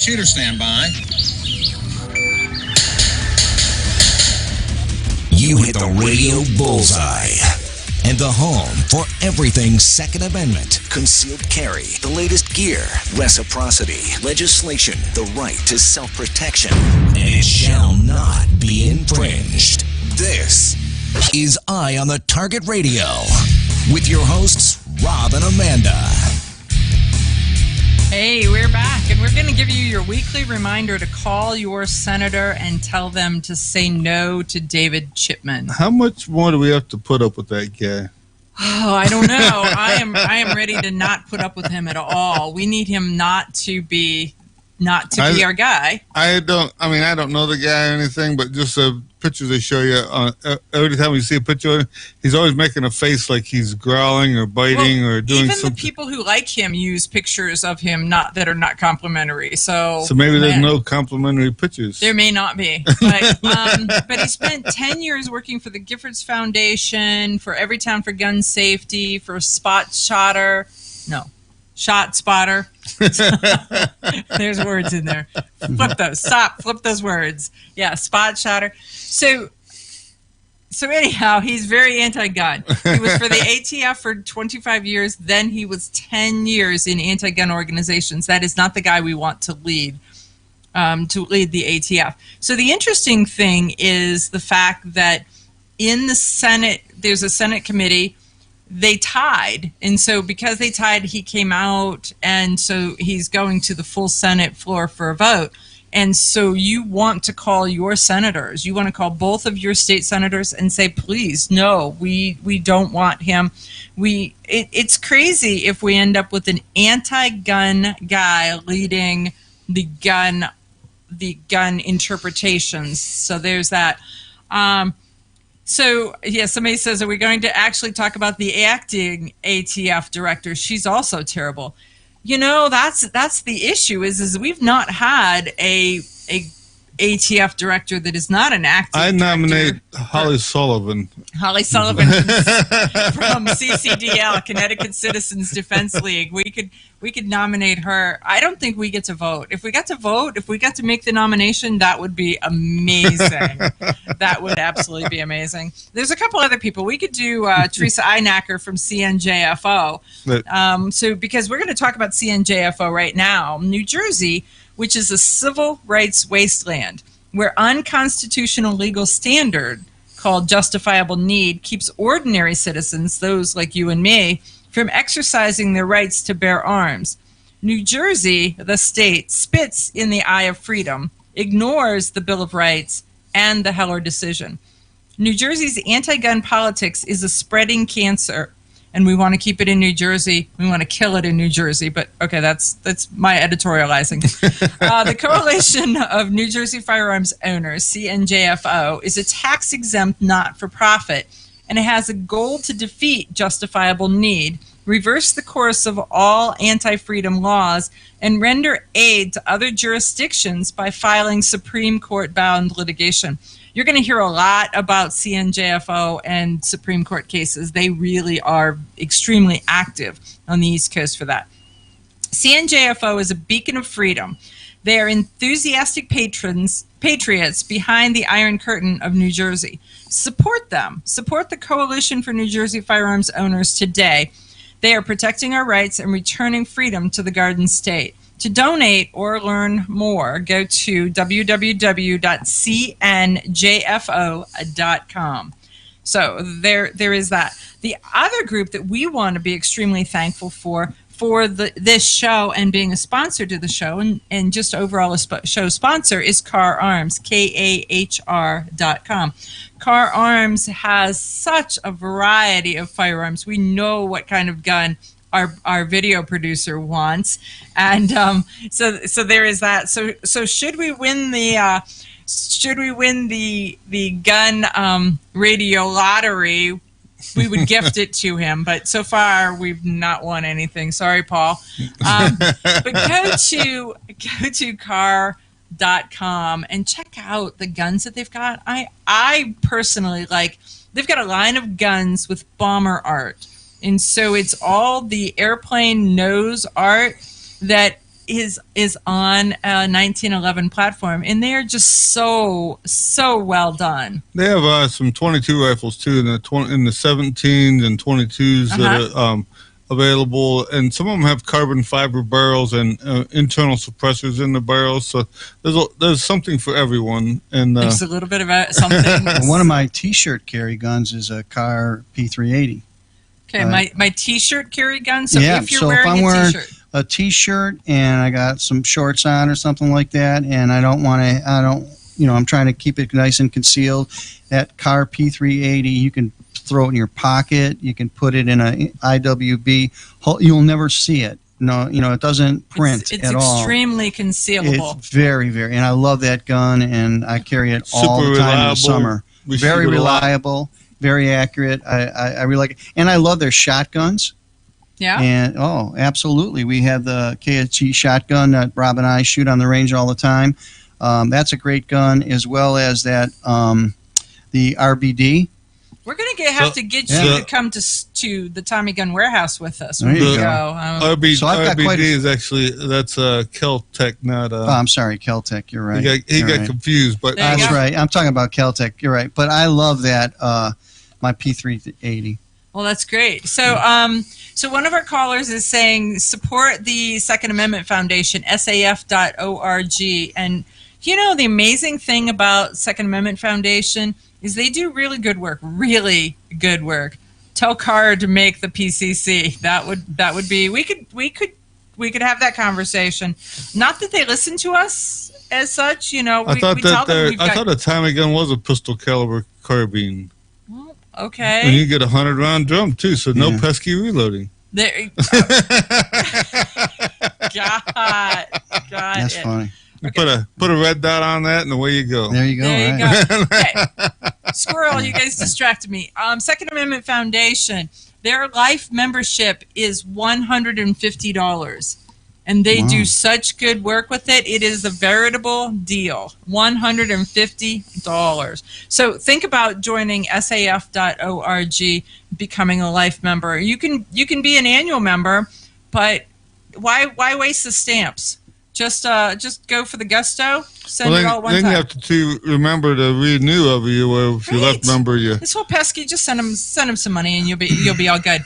Shooter standby. You hit the radio bullseye. And the home for everything Second Amendment, concealed carry, the latest gear, reciprocity, legislation, the right to self-protection, and it shall not be infringed. This is Eye on the Target Radio with your hosts, Rob and Amanda. Hey, we're back, and we're going to give you your weekly reminder to call your senator and tell them to say no to David Chipman. How much more do we have to put up with that guy? Oh, I don't know. I am ready to not put up with him at all. We need him not to be our guy. I don't know the guy or anything, but just the pictures they show you. Every time you see a picture of him, he's always making a face like he's growling or biting or doing even something. The people who like him use pictures of him that are not complimentary. So maybe there's no complimentary pictures. There may not be. But he spent 10 years working for the Giffords Foundation, for Everytown for Gun Safety, for Shot Spotter. There's words in there. Flip those words. Yeah, Spot Shotter. So anyhow, he's very anti-gun. He was for the ATF for 25 years. Then he was 10 years in anti-gun organizations. That is not the guy we want to lead the ATF. So the interesting thing is the fact that in the Senate, there's a Senate committee. They tied, and so because they tied, he came out, and so he's going to the full Senate floor for a vote. And so you want to call your senators, you want to call both of your state senators and say, please, no, we don't want him. It's crazy if we end up with an anti-gun guy leading the gun interpretations. So there's that. So, yeah, somebody says, are we going to actually talk about the acting ATF director? She's also terrible. You know, that's the issue is we've not had a ATF director that is not an acting I nominate Holly Sullivan. Holly Sullivan from CCDL, Connecticut Citizens Defense League. We could nominate her. I don't think we get to vote. If we got to make the nomination, that would be amazing. That would absolutely be amazing. There's a couple other people. We could do Teresa Einacker from CNJFO. So because we're going to talk about CNJFO right now, New Jersey, which is a civil rights wasteland where unconstitutional legal standard called justifiable need keeps ordinary citizens, those like you and me, from exercising their rights to bear arms. New Jersey, the state, spits in the eye of freedom, ignores the Bill of Rights and the Heller decision. New Jersey's anti-gun politics is a spreading cancer, and we want to keep it in New Jersey. We want to kill it in New Jersey. But, okay, that's my editorializing. The Coalition of New Jersey Firearms Owners, CNJFO, is a tax-exempt not-for-profit, and it has a goal to defeat justifiable need, reverse the course of all anti-freedom laws, and render aid to other jurisdictions by filing Supreme Court-bound litigation. You're going to hear a lot about CNJFO and Supreme Court cases. They really are extremely active on the East Coast for that. CNJFO is a beacon of freedom. They are enthusiastic patriots behind the Iron Curtain of New Jersey. Support them. Support the Coalition for New Jersey Firearms Owners today. They are protecting our rights and returning freedom to the Garden State. To donate or learn more, go to www.cnjfo.com. So there is that. The other group that we want to be extremely thankful for this show and being a sponsor to the show and just overall a show sponsor is Kahr Arms, KAHR.com. Kahr Arms has such a variety of firearms. We know what kind of gun our video producer wants, and so there is that. So should we win the gun radio lottery, we would gift it to him. But so far we've not won anything. Sorry, Paul. But go to Kahr.com and check out the guns that they've got. I personally they've got a line of guns with bomber art. And so it's all the airplane nose art that is on a 1911 platform, and they are just so well done. They have some 22 rifles too, in the 17s and 22s that are available, and some of them have carbon fiber barrels and internal suppressors in the barrels. So there's something for everyone. And there's a little bit of something. One of my T-shirt carry guns is a Car P380. Okay, my T-shirt carry gun. So if you're wearing a T-shirt. A T-shirt and I got some shorts on or something like that, and I'm trying to keep it nice and concealed. That Car P380, you can throw it in your pocket. You can put it in a IWB. You'll never see it. No, it doesn't print at all. It's extremely concealable. It's very, very, and I love that gun, and I carry it all the time in the summer. Very reliable, very accurate. I really like it, and I love their shotguns. Yeah. And absolutely. We have the KSG shotgun that Rob and I shoot on the range all the time. That's a great gun, as well as that the RBD. We're gonna have to get you to come to the Tommy Gun Warehouse with us. There you go. RBD is actually that's Kel-Tec, not. I'm sorry, Kel-Tec. You're right. He got confused, but that's right. I'm talking about Kel-Tec. You're right. But I love that my P380. Well, that's great. So, so one of our callers is saying support the Second Amendment Foundation, SAF.org. And the amazing thing about Second Amendment Foundation is they do really good work. Tell Carr to make the PCC. That would be. We could have that conversation. Not that they listen to us as such. I thought a Tommy gun was a pistol caliber carbine. Okay. And you get a 100-round drum too, so no pesky reloading. Got That's it. funny. Okay. Put a red dot on that, and away you go. There you go. There you go. Okay. Squirrel, you guys distracted me. Second Amendment Foundation, their life membership is $150. And they do such good work with it. It is a veritable deal. $150. So think about joining SAF.org, becoming a life member. You can be an annual member, but why waste the stamps? Just go for the gusto. Send it all at one time. Then you have to remember to renew every year. If you left member, this whole pesky, just send them some money, and you'll be all good.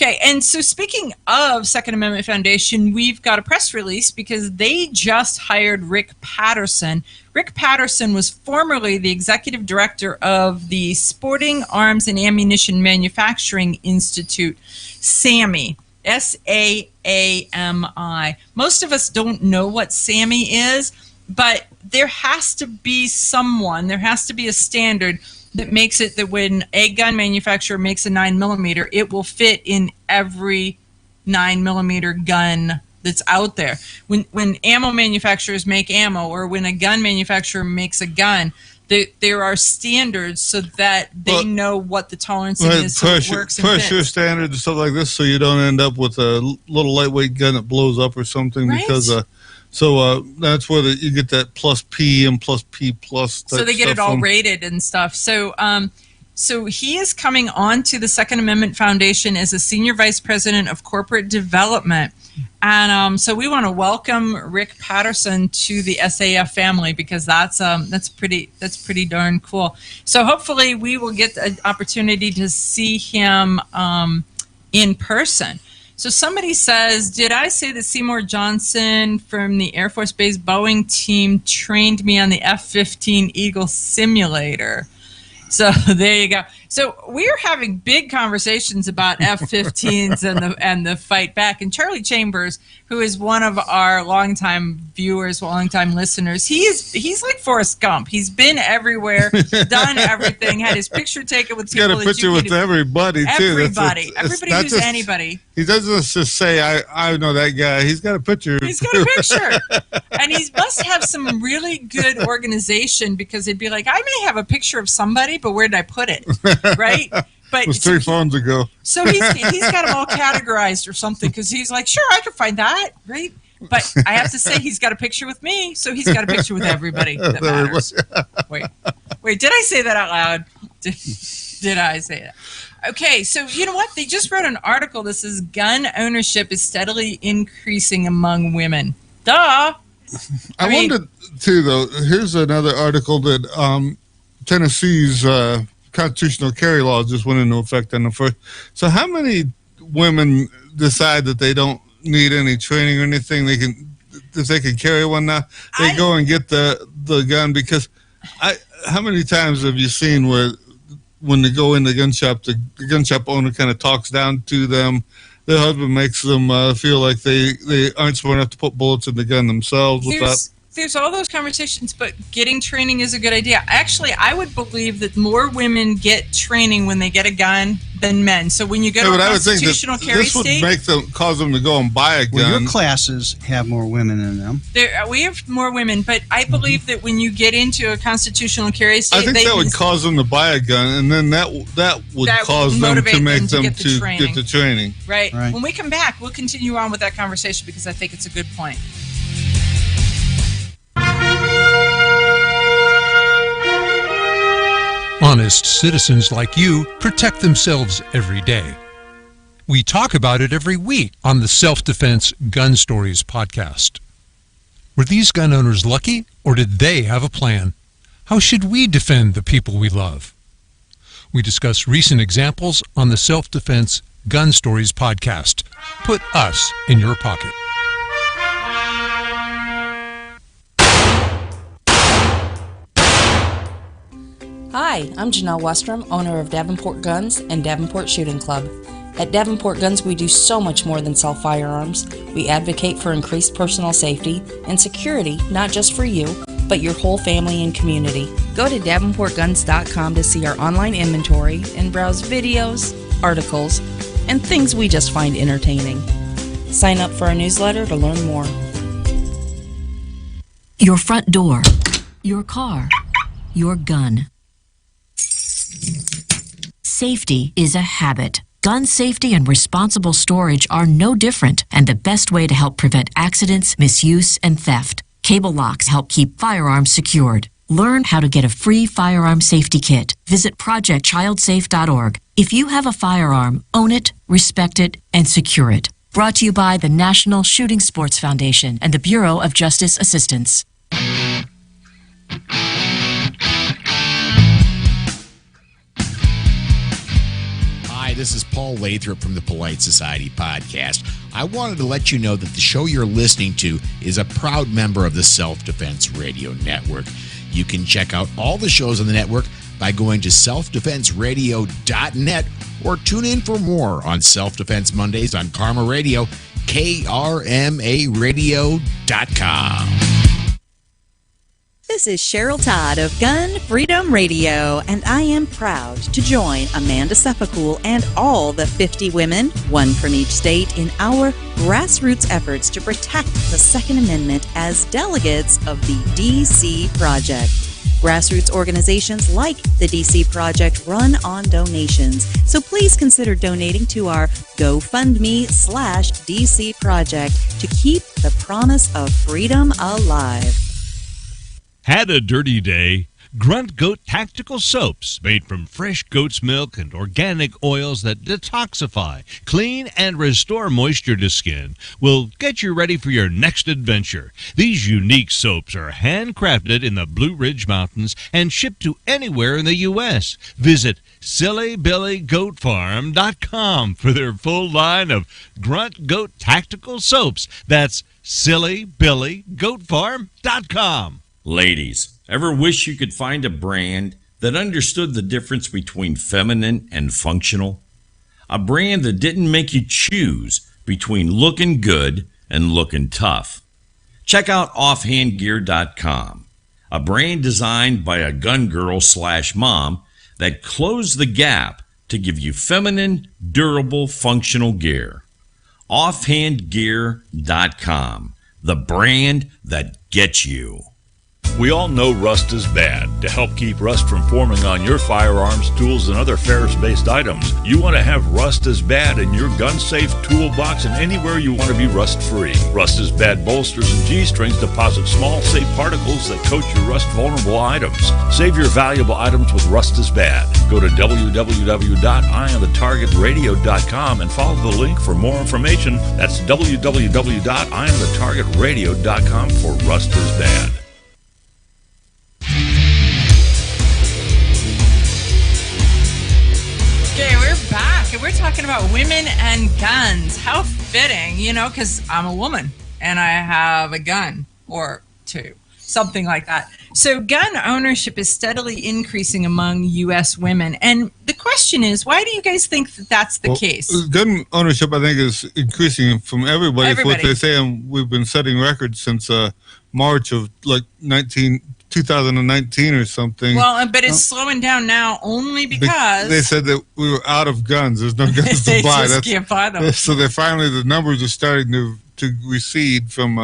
Okay, and so speaking of Second Amendment Foundation, we've got a press release because they just hired Rick Patterson. Rick Patterson was formerly the executive director of the Sporting Arms and Ammunition Manufacturing Institute, SAAMI, SAAMI. Most of us don't know what SAAMI is, but there has to be a standard that makes it that when a gun manufacturer makes a 9mm, it will fit in every 9mm gun that's out there. When ammo manufacturers make ammo, or when a gun manufacturer makes a gun, there are standards so that they know what the tolerance is, so it works and fits. Pressure standards and stuff like this, so you don't end up with a little lightweight gun that blows up or something, right? Because so that's where you get that plus P and plus P plus. So they get it all rated and stuff. So so he is coming on to the Second Amendment Foundation as a senior vice president of corporate development. And so we want to welcome Rick Patterson to the SAF family, because that's pretty darn cool. So hopefully we will get an opportunity to see him in person. So somebody says, did I say that Seymour Johnson from the Air Force Base Boeing team trained me on the F-15 Eagle simulator? So there you go. So we're having big conversations about F-15s and the fight back. And Charlie Chambers, who is one of our longtime viewers, longtime listeners, he's like Forrest Gump. He's been everywhere, done everything, had his picture taken with people. He's got a picture with everybody too. Everybody who's anybody. He doesn't just say, I know that guy. He's got a picture. He's got a picture. And he must have some really good organization, because it'd be like, I may have a picture of somebody, but where did I put it? Right? But it was 3 phones ago. So he's got them all categorized or something, because he's like, sure, I can find that, right? But I have to say, he's got a picture with me, so he's got a picture with everybody that matters. Wait, did I say that out loud? Did I say that? Okay, so you know what? They just wrote an article that says gun ownership is steadily increasing among women. Duh. I wondered too, though. Here's another article that Tennessee's constitutional carry law just went into effect on the 1st. So, how many women decide that they don't need any training or anything? If they can carry one now, they go and get the gun. Because how many times have you seen where when they go in the gun shop, the gun shop owner kind of talks down to them? Their husband makes them feel like they aren't smart enough to put bullets in the gun themselves. There's all those conversations, but getting training is a good idea. Actually, I would believe that more women get training when they get a gun than men. So when you go to a constitutional carry this would state, cause them to go and buy a gun. Well, your classes have more women in them. We have more women, but I believe that when you get into a constitutional carry state, I think that would cause them to buy a gun, and then that would cause them to make them to get the training. Right. When we come back, we'll continue on with that conversation because I think it's a good point. Honest citizens like you protect themselves every day. We talk about it every week on the Self-Defense Gun Stories podcast. Were these gun owners lucky, or did they have a plan? How should we defend the people we love? We discuss recent examples on the Self-Defense Gun Stories podcast. Put us in your pocket. Hi, I'm Janelle Westrom, owner of Davenport Guns and Davenport Shooting Club. At Davenport Guns, we do so much more than sell firearms. We advocate for increased personal safety and security, not just for you, but your whole family and community. Go to davenportguns.com to see our online inventory and browse videos, articles, and things we just find entertaining. Sign up for our newsletter to learn more. Your front door, your car, your gun. Safety is a habit. Gun safety and responsible storage are no different, and the best way to help prevent accidents, misuse, and theft. Cable locks help keep firearms secured. Learn how to get a free firearm safety kit. Visit projectchildsafe.org. If you have a firearm, own it, respect it, and secure it. Brought to you by the National Shooting Sports Foundation and the Bureau of Justice Assistance. This is Paul Lathrop from the Polite Society podcast. I wanted to let you know that the show you're listening to is a proud member of the Self-Defense Radio Network. You can check out all the shows on the network by going to selfdefenseradio.net or tune in for more on Self-Defense Mondays on Karma Radio, KRMAradio.com. This is Cheryl Todd of Gun Freedom Radio, and I am proud to join Amanda Seppacool and all the 50 women, one from each state, in our grassroots efforts to protect the Second Amendment as delegates of the DC Project. Grassroots organizations like the DC Project run on donations, so please consider donating to our GoFundMe/DC Project to keep the promise of freedom alive. Had a dirty day? Grunt Goat Tactical Soaps, made from fresh goat's milk and organic oils that detoxify, clean, and restore moisture to skin, will get you ready for your next adventure. These unique soaps are handcrafted in the Blue Ridge Mountains and shipped to anywhere in the U.S. Visit SillyBillyGoatFarm.com for their full line of Grunt Goat Tactical Soaps. That's SillyBillyGoatFarm.com. Ladies, ever wish you could find a brand that understood the difference between feminine and functional? A brand that didn't make you choose between looking good and looking tough. Check out offhandgear.com, a brand designed by a gun girl / mom that closed the gap to give you feminine, durable, functional gear. Offhandgear.com, the brand that gets you. We all know rust is bad. To help keep rust from forming on your firearms, tools, and other ferrous-based items, you want to have Rust is Bad in your gun-safe toolbox and anywhere you want to be rust-free. Rust is Bad bolsters and G-strings deposit small, safe particles that coat your rust-vulnerable items. Save your valuable items with Rust is Bad. Go to www.eyeonthetargetradio.com and follow the link for more information. That's www.eyeonthetargetradio.com for Rust is Bad. Okay, we're back, and we're talking about women and guns. How fitting, because I'm a woman, and I have a gun or two, something like that. So gun ownership is steadily increasing among U.S. women. And the question is, why do you guys think that that's the case? Gun ownership, I think, is increasing from everybody. For what they say, and we've been setting records since March of 2019 or something. Well, but it's slowing down now only because they said that we were out of guns. There's no guns to buy. They just can't buy them. So the numbers are starting to recede from.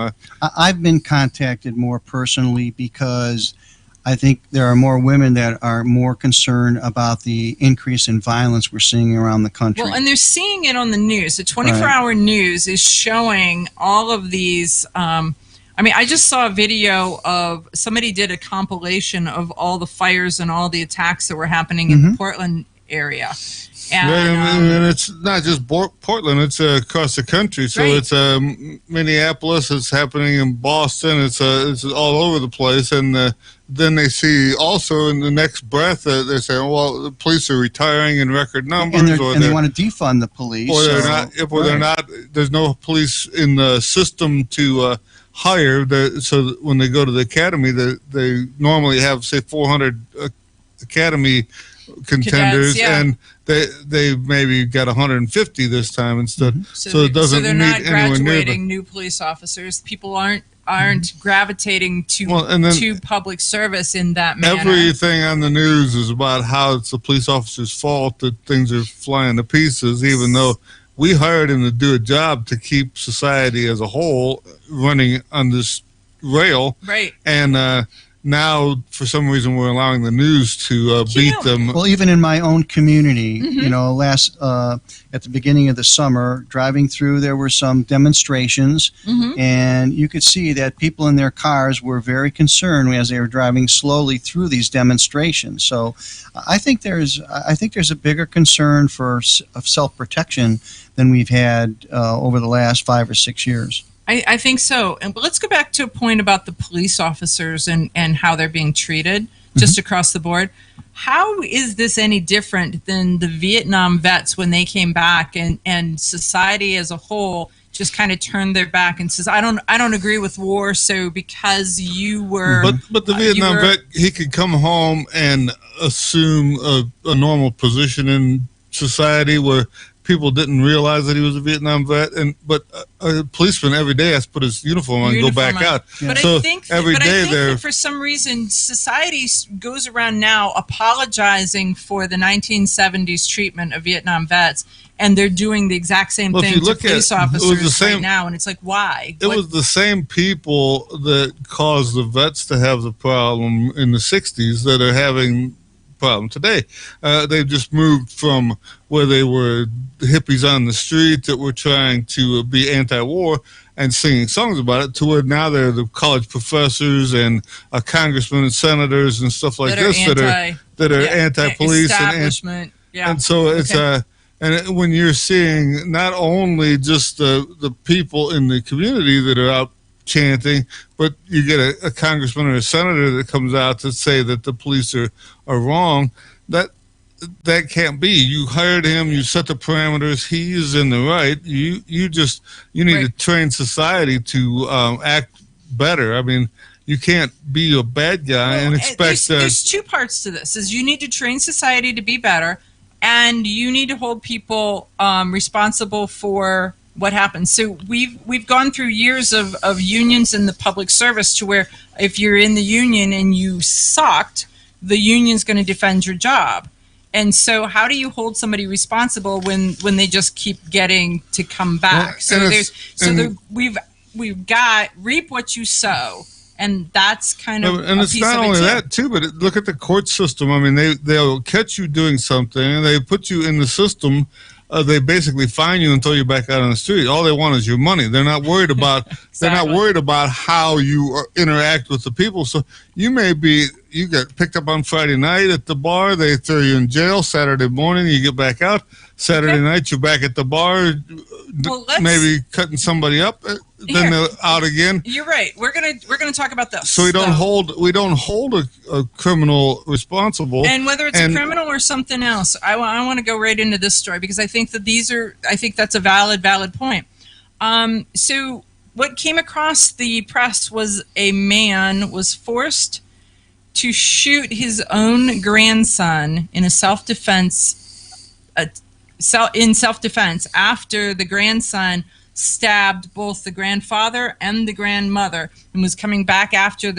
I've been contacted more personally because I think there are more women that are more concerned about the increase in violence we're seeing around the country. Well, and they're seeing it on the news. The 24-hour news is showing all of these. I just saw a video of somebody did a compilation of all the fires and all the attacks that were happening in the Portland area. And it's not just Portland; it's across the country. So it's Minneapolis. It's happening in Boston. It's all over the place. And then they see also in the next breath they're saying, "Well, the police are retiring in record numbers," and they want to defund the police, or they're not. They're not. There's no police in the system to hire. So when they go to the academy, they normally have, say, 400 academy contenders, cadets, and they maybe got 150 this time instead. So it doesn't they're meet not anywhere near graduating new police officers. People aren't gravitating to public service in that manner. Everything on the news is about how it's the police officer's fault that things are flying to pieces, even though we hired him to do a job to keep society as a whole running on this rail. Right. And now, for some reason, we're allowing the news to beat them. Well, even in my own community, last at the beginning of the summer, driving through, there were some demonstrations, and you could see that people in their cars were very concerned as they were driving slowly through these demonstrations. So, I think there's a bigger concern of self-protection than we've had over the last 5 or 6 years. I think so. But let's go back to a point about the police officers and how they're being treated just across the board. How is this any different than the Vietnam vets when they came back and society as a whole just kind of turned their back and says, I don't agree with war, so because you were... But the Vietnam vet, he could come home and assume a normal position in society where people didn't realize that he was a Vietnam vet, but a policeman every day has to put his uniform on and go back out. But so I think that for some reason society goes around now apologizing for the 1970s treatment of Vietnam vets, and they're doing the exact same thing to police officers right now, and it's like, why? It was the same people that caused the vets to have the problem in the 60s that are having problem today. They've just moved from where they were hippies on the street that were trying to be anti-war and singing songs about it to where now they're the college professors and congressmen and senators and stuff like that are anti-police establishment. And so it's and when you're seeing not only just the people in the community that are out chanting, but you get a congressman or a senator that comes out to say that the police are wrong, that can't be. You hired him, you set the parameters, he is in the right. You need to train society to act better. I mean, you can't be a bad guy and expect there's two parts to this. Is you need to train society to be better, and you need to hold people responsible for what happens. So we've gone through years of unions in the public service to where if you're in the union and you sucked, the union's going to defend your job. And so how do you hold somebody responsible when they just keep getting to come back? We've got reap what you sow. And that's kind of and it's not only that too, but look at the court system. I mean, they'll catch you doing something, and they put you in the system. They basically fine you until you're back out on the street. All they want is your money. They're not worried about they're not worried about how you interact with the people. So you get picked up on Friday night at the bar. They throw you in jail. Saturday morning you get back out. Saturday night you're back at the bar, maybe cutting somebody up. Then they're out again. You're right. We're gonna talk about this. So we don't hold a criminal responsible. And whether it's a criminal or something else, I want to go right into this story because I think that's a valid point. So what came across the press was a man was forced to shoot his own grandson in self-defense after the grandson stabbed both the grandfather and the grandmother and was coming back after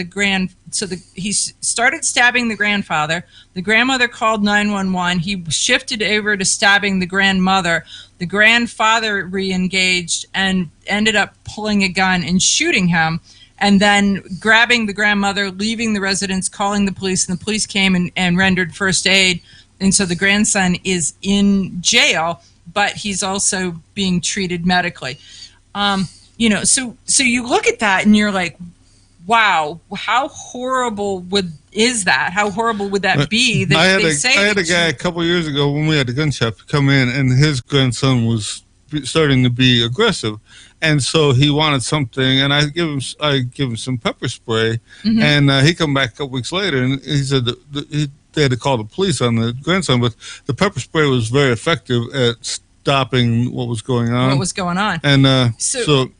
he started stabbing the grandfather. The grandmother called 911. He shifted over to stabbing the grandmother. The grandfather re-engaged and ended up pulling a gun and shooting him, and then grabbing the grandmother, leaving the residence, calling the police, and the police came and rendered first aid. And so the grandson is in jail, but he's also being treated medically. So you look at that and you're like, wow, how horrible is that? How horrible would that be? I had a guy a couple of years ago when we had the gun shop come in, and his grandson was starting to be aggressive, and so he wanted something, and I give him some pepper spray, and he come back a couple weeks later, and he said they had to call the police on the grandson, but the pepper spray was very effective at stopping what was going on. And so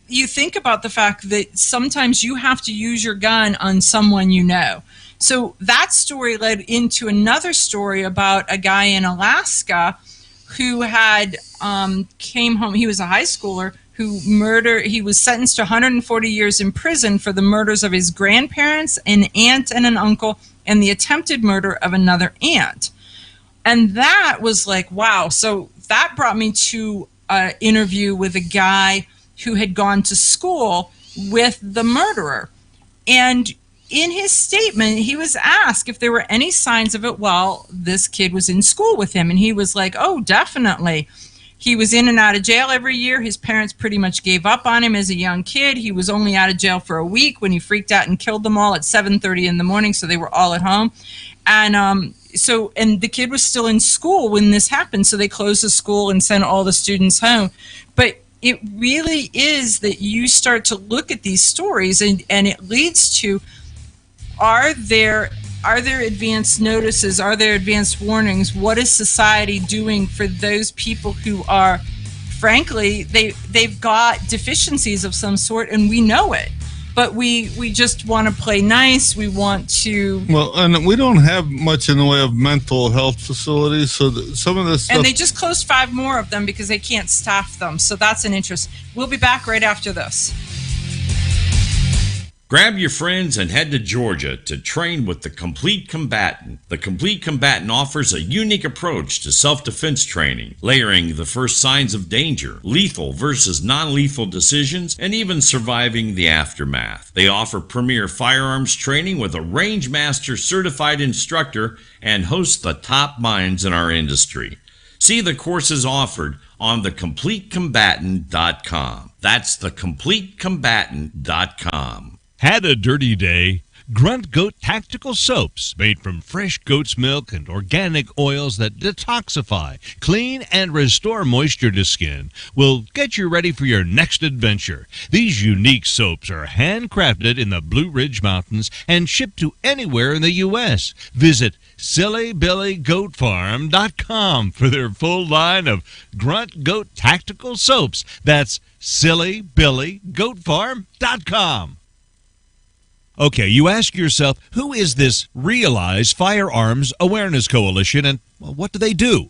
you think about the fact that sometimes you have to use your gun on someone you know. So that story led into another story about a guy in Alaska who had came home. He was a high schooler he was sentenced to 140 years in prison for the murders of his grandparents, an aunt and an uncle, and the attempted murder of another aunt. And that was like, wow. So that brought me to an interview with a guy who had gone to school with the murderer. And in his statement, he was asked if there were any signs of it while this kid was in school with him. And he was like, oh, definitely. He was in and out of jail every year. His parents pretty much gave up on him as a young kid. He was only out of jail for a week when he freaked out and killed them all at 7:30 in the morning, so they were all at home. And and the kid was still in school when this happened, so they closed the school and sent all the students home. But it really is that you start to look at these stories, and it leads to, are there advanced notices? Are there advanced warnings? What is society doing for those people who are, frankly, they've got deficiencies of some sort, and we know it, but we just want to play nice. We want to. Well, and we don't have much in the way of mental health facilities, so some of this stuff. And they just closed 5 more of them because they can't staff them. So that's an interest. We'll be back right after this. Grab your friends and head to Georgia to train with the Complete Combatant. The Complete Combatant offers a unique approach to self-defense training, layering the first signs of danger, lethal versus non-lethal decisions, and even surviving the aftermath. They offer premier firearms training with a Range Master certified instructor and host the top minds in our industry. See the courses offered on thecompletecombatant.com. That's thecompletecombatant.com. Had a dirty day? Grunt Goat Tactical Soaps, made from fresh goat's milk and organic oils that detoxify, clean, and restore moisture to skin, will get you ready for your next adventure. These unique soaps are handcrafted in the Blue Ridge Mountains and shipped to anywhere in the U.S. Visit SillyBillyGoatFarm.com for their full line of Grunt Goat Tactical Soaps. That's SillyBillyGoatFarm.com. Okay, you ask yourself, who is this Realize Firearms Awareness Coalition, and what do they do?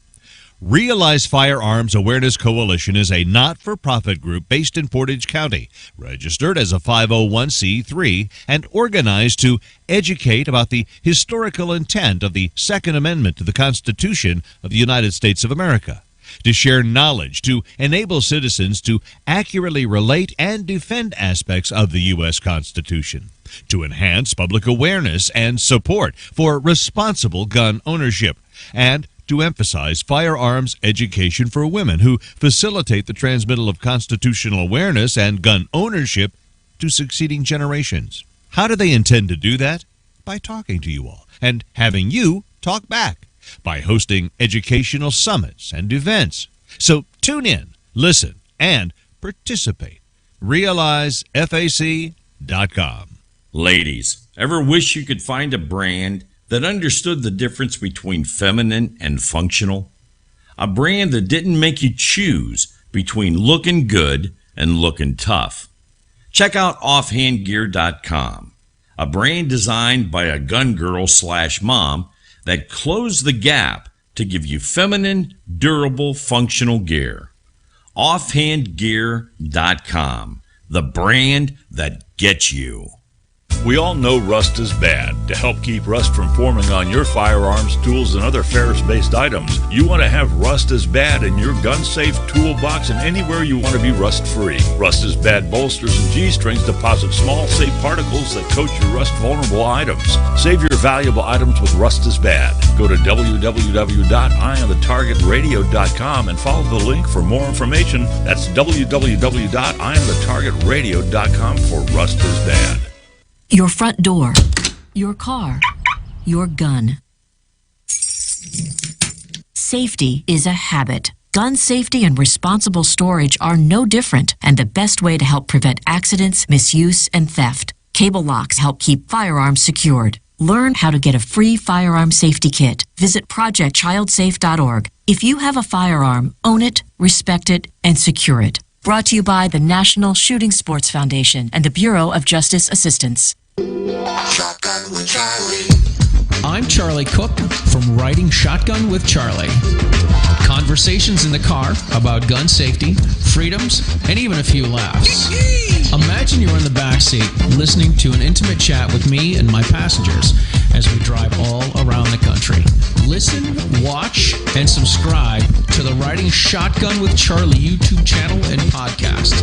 Realize Firearms Awareness Coalition is a not-for-profit group based in Portage County, registered as a 501c3, and organized to educate about the historical intent of the Second Amendment to the Constitution of the United States of America. to share knowledge, to enable citizens to accurately relate and defend aspects of the U.S. Constitution, to enhance public awareness and support for responsible gun ownership, and to emphasize firearms education for women who facilitate the transmittal of constitutional awareness and gun ownership to succeeding generations. How do they intend to do that? By talking to you all and having you talk back, by hosting educational summits and events. So tune in, listen, and participate. RealizeFAC.com. Ladies, ever wish you could find a brand that understood the difference between feminine and functional? A brand that didn't make you choose between looking good and looking tough. Check out offhandgear.com, a brand designed by a gun girl / mom that closed the gap to give you feminine, durable, functional gear. Offhandgear.com, the brand that gets you. We all know rust is bad. To help keep rust from forming on your firearms, tools, and other ferrous-based items, you want to have Rust is Bad in your gun-safe toolbox and anywhere you want to be rust-free. Rust is Bad bolsters and G-strings deposit small, safe particles that coat your rust-vulnerable items. Save your valuable items with Rust is Bad. Go to www.eyeonthetargetradio.com and follow the link for more information. That's www.eyeonthetargetradio.com for Rust is Bad. Your front door, your car, your gun. Safety is a habit. Gun safety and responsible storage are no different, and the best way to help prevent accidents, misuse, and theft. Cable locks help keep firearms secured. Learn how to get a free firearm safety kit. Visit projectchildsafe.org. If you have a firearm, own it, respect it, and secure it. Brought to you by the National Shooting Sports Foundation and the Bureau of Justice Assistance. Shotgun with Charlie. I'm Charlie Cook from Riding Shotgun with Charlie. Conversations in the car about gun safety, freedoms, and even a few laughs. Imagine you're in the back seat listening to an intimate chat with me and my passengers as we drive all around the country. Listen, watch, and subscribe to the Riding Shotgun with Charlie YouTube channel and podcast.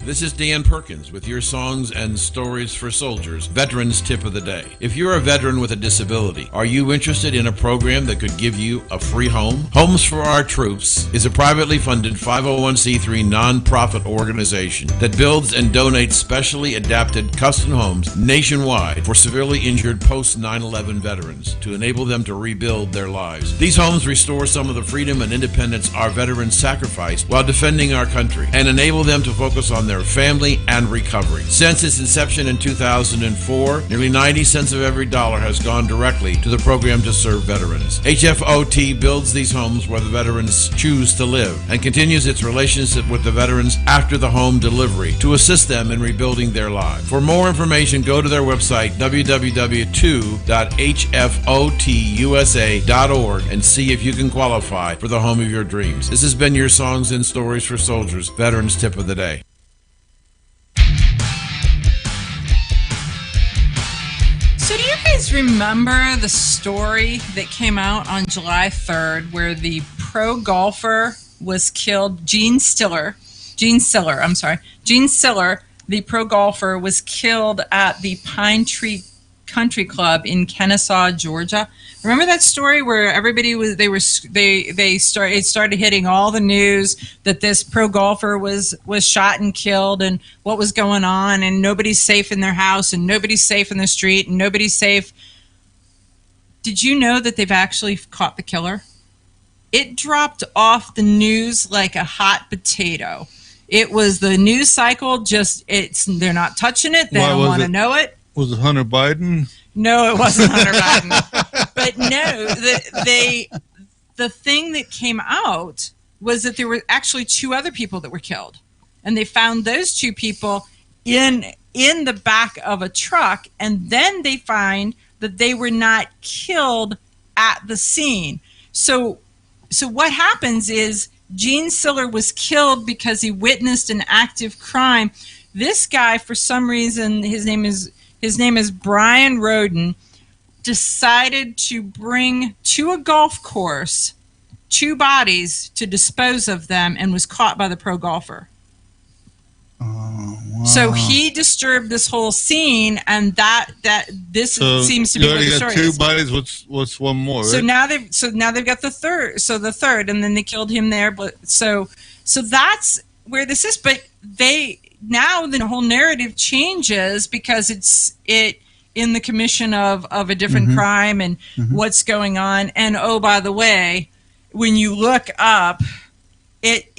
This is Dan Perkins with your songs and stories for soldiers, Veterans Tip of the Day. If you're a veteran with a disability, are you interested in a program that could give you a free home? Homes for Our Troops is a privately funded 501c3 nonprofit organization that builds and donates specially adapted custom homes nationwide for severely injured post 9/11 veterans to enable them to rebuild their lives. These homes restore some of the freedom and independence our veterans sacrificed while defending our country and enable them to focus on their family and recovery. Since its inception in 2004, nearly 90 cents of every dollar has gone directly to the program to serve veterans. HFOT builds these homes where the veterans choose to live and continues its relationship with the veterans after the home delivery to assist them in rebuilding their lives. For more information, go to their website, www.hfotusa.org, and see if you can qualify for the home of your dreams. This has been your Songs and Stories for Soldiers, Veterans Tip of the Day. So do you guys remember the story that came out on July 3rd where the pro golfer was killed, Gene Stiller, the pro golfer was killed at the Pine Tree Country Club in Kennesaw, Georgia? Remember that story where everybody was it started hitting all the news that this pro golfer was shot and killed and what was going on, and nobody's safe in their house and nobody's safe in the street and nobody's safe. Did you know that they've actually caught the killer? It dropped off the news like a hot potato. It was the news cycle, they're not touching it, they don't want to know it. Was it Hunter Biden? No, it wasn't Hunter Biden. But no, the thing that came out was that there were actually two other people that were killed. And they found those two people in the back of a truck, and then they find that they were not killed at the scene. So what happens is Gene Stiller was killed because he witnessed an active crime. This guy, for some reason, his name is Brian Roden, decided to bring to a golf course 2 bodies to dispose of them and was caught by the pro golfer. Oh, wow. So he disturbed this whole scene, and this seems to be where the story is. You already got 2 bodies. What's one more? Right? So now they've got the third. So the third, and then they killed him there. But so that's where this is. But now the whole narrative changes because it's in the commission of a different crime and what's going on. And oh, by the way, when you look up, it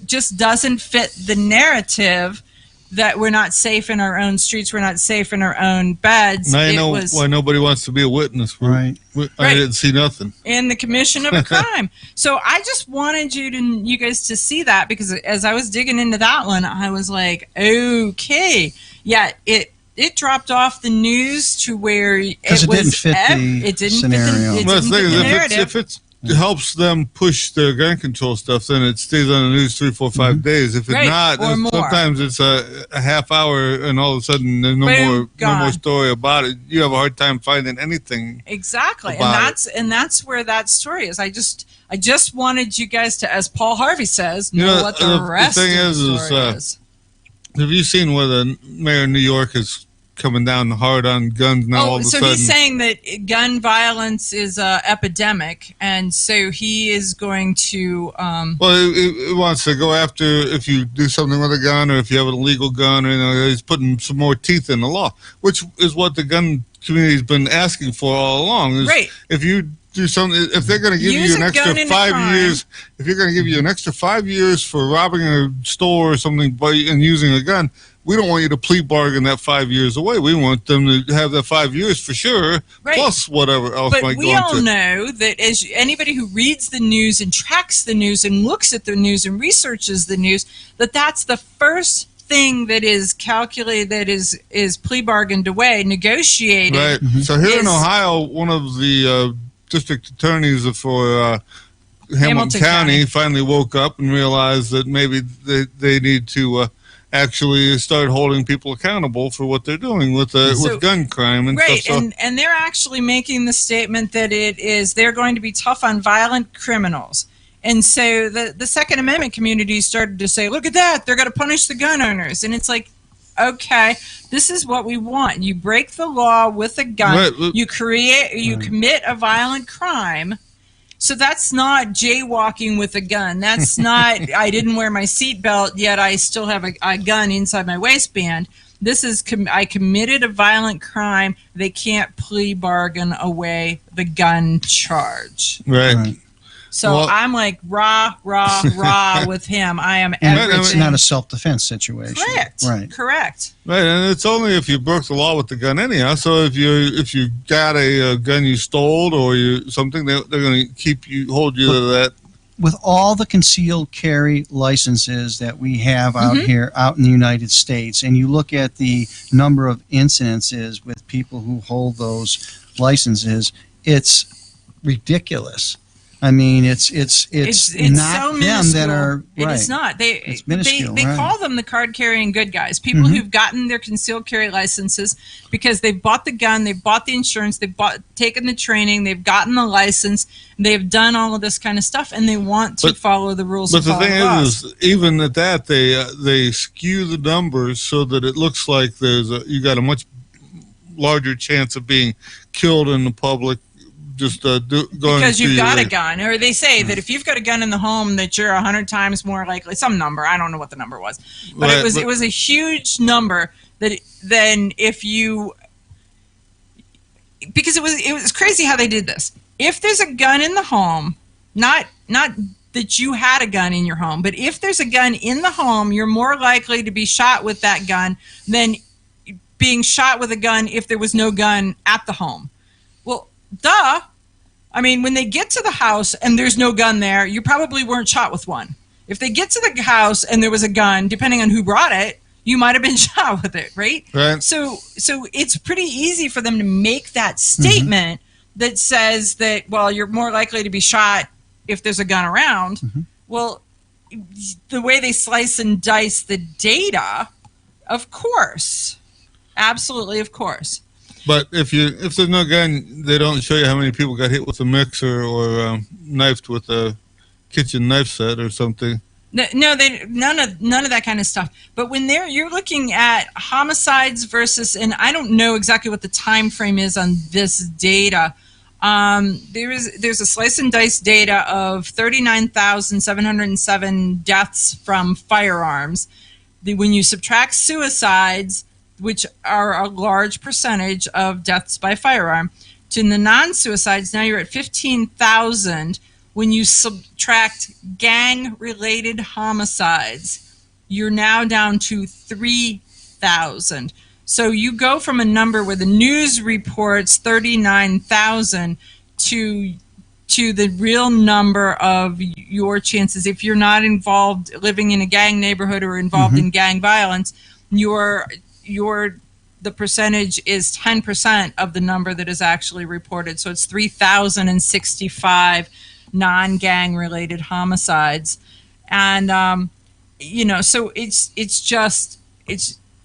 just doesn't fit the narrative that we're not safe in our own streets, we're not safe in our own beds. Now I know why nobody wants to be a witness. Right. I didn't see nothing. In the commission of a crime. So I just wanted you guys to see that, because as I was digging into that one, I was like, okay, yeah, it dropped off the news to where it didn't fit the scenario. If it helps them push their gun control stuff, then it stays on the news 3, 4, 5 days. If it's not, sometimes it's a half hour, and all of a sudden there's no more story about it. You have a hard time finding anything. Exactly, and that's where that story is. I just wanted you guys to, as Paul Harvey says, know what the rest of the story is. Have you seen where the mayor of New York is coming down hard on guns now? All of a sudden, he's saying that gun violence is epidemic, and so he is going to he wants to go after if you do something with a gun, or if you have an illegal gun, or he's putting some more teeth in the law, which is what the gun community's been asking for all along. Right. If you do something, if they're going to give you an extra 5 years, if you're going to give you an extra 5 years for robbing a store or something and using a gun, we don't want you to plea bargain that 5 years away. We want them to have that 5 years for sure, plus whatever else might go into it. But we all know that as anybody who reads the news and tracks the news and looks at the news and researches the news, that's the first thing that is calculated, that is plea bargained away, negotiated. Right. So here in Ohio, one of the district attorneys for Hamilton County finally woke up and realized that maybe they need to actually start holding people accountable for what they're doing with gun crime and stuff. Right, and they're actually making the statement that they're going to be tough on violent criminals. And so the Second Amendment community started to say, look at that, they're going to punish the gun owners. And it's like, okay, this is what we want. You break the law with a gun, you commit a violent crime. So that's not jaywalking with a gun. That's not, I didn't wear my seatbelt, yet I still have a gun inside my waistband. This is, I committed a violent crime. They can't plea bargain away the gun charge. Right. So I'm like, rah with him. I am everything. It's not a self-defense situation. Correct. Right. Correct. Right, and it's only if you broke the law with the gun anyhow. So if you got a gun you stole or something, they're going to hold you to that. With all the concealed carry licenses that we have out here, out in the United States, and you look at the number of incidences with people who hold those licenses, it's ridiculous. I mean, it's not so them that are right. It is not. It's minuscule, they call them the card carrying good guys. People who've gotten their concealed carry licenses because they've bought the gun, they've bought the insurance, they've taken the training, they've gotten the license, they've done all of this kind of stuff, and they want to follow the rules. But the thing is, even at that, they skew the numbers so that it looks like you got a much larger chance of being killed in the public. Just going because you've got a gun, or they say that if you've got a gun in the home, that you're 100 times more likely. Some number, I don't know what the number was, but it was a huge number than if you, because it was crazy how they did this. If there's a gun in the home, not that you had a gun in your home, but if there's a gun in the home, you're more likely to be shot with that gun than being shot with a gun if there was no gun at the home. Duh. I mean, when they get to the house and there's no gun there, you probably weren't shot with one. If they get to the house and there was a gun, depending on who brought it, you might have been shot with it, right? Right. So it's pretty easy for them to make that statement that says that, well, you're more likely to be shot if there's a gun around. Well, the way they slice and dice the data, of course. Absolutely, of course. But if there's no gun, they don't show you how many people got hit with a mixer or knifed with a kitchen knife set or something. No, none of that kind of stuff. But when you're looking at homicides versus, and I don't know exactly what the time frame is on this data. There's a slice and dice data of 39,707 deaths from firearms. When you subtract suicides, which are a large percentage of deaths by firearm, to the non-suicides, now you're at 15,000. When you subtract gang-related homicides, you're now down to 3,000. So you go from a number where the news reports 39,000 to the real number of your chances. If you're not involved, living in a gang neighborhood or involved in gang violence, the percentage is 10% of the number that is actually reported. So it's 3,065 non-gang related homicides. And so it's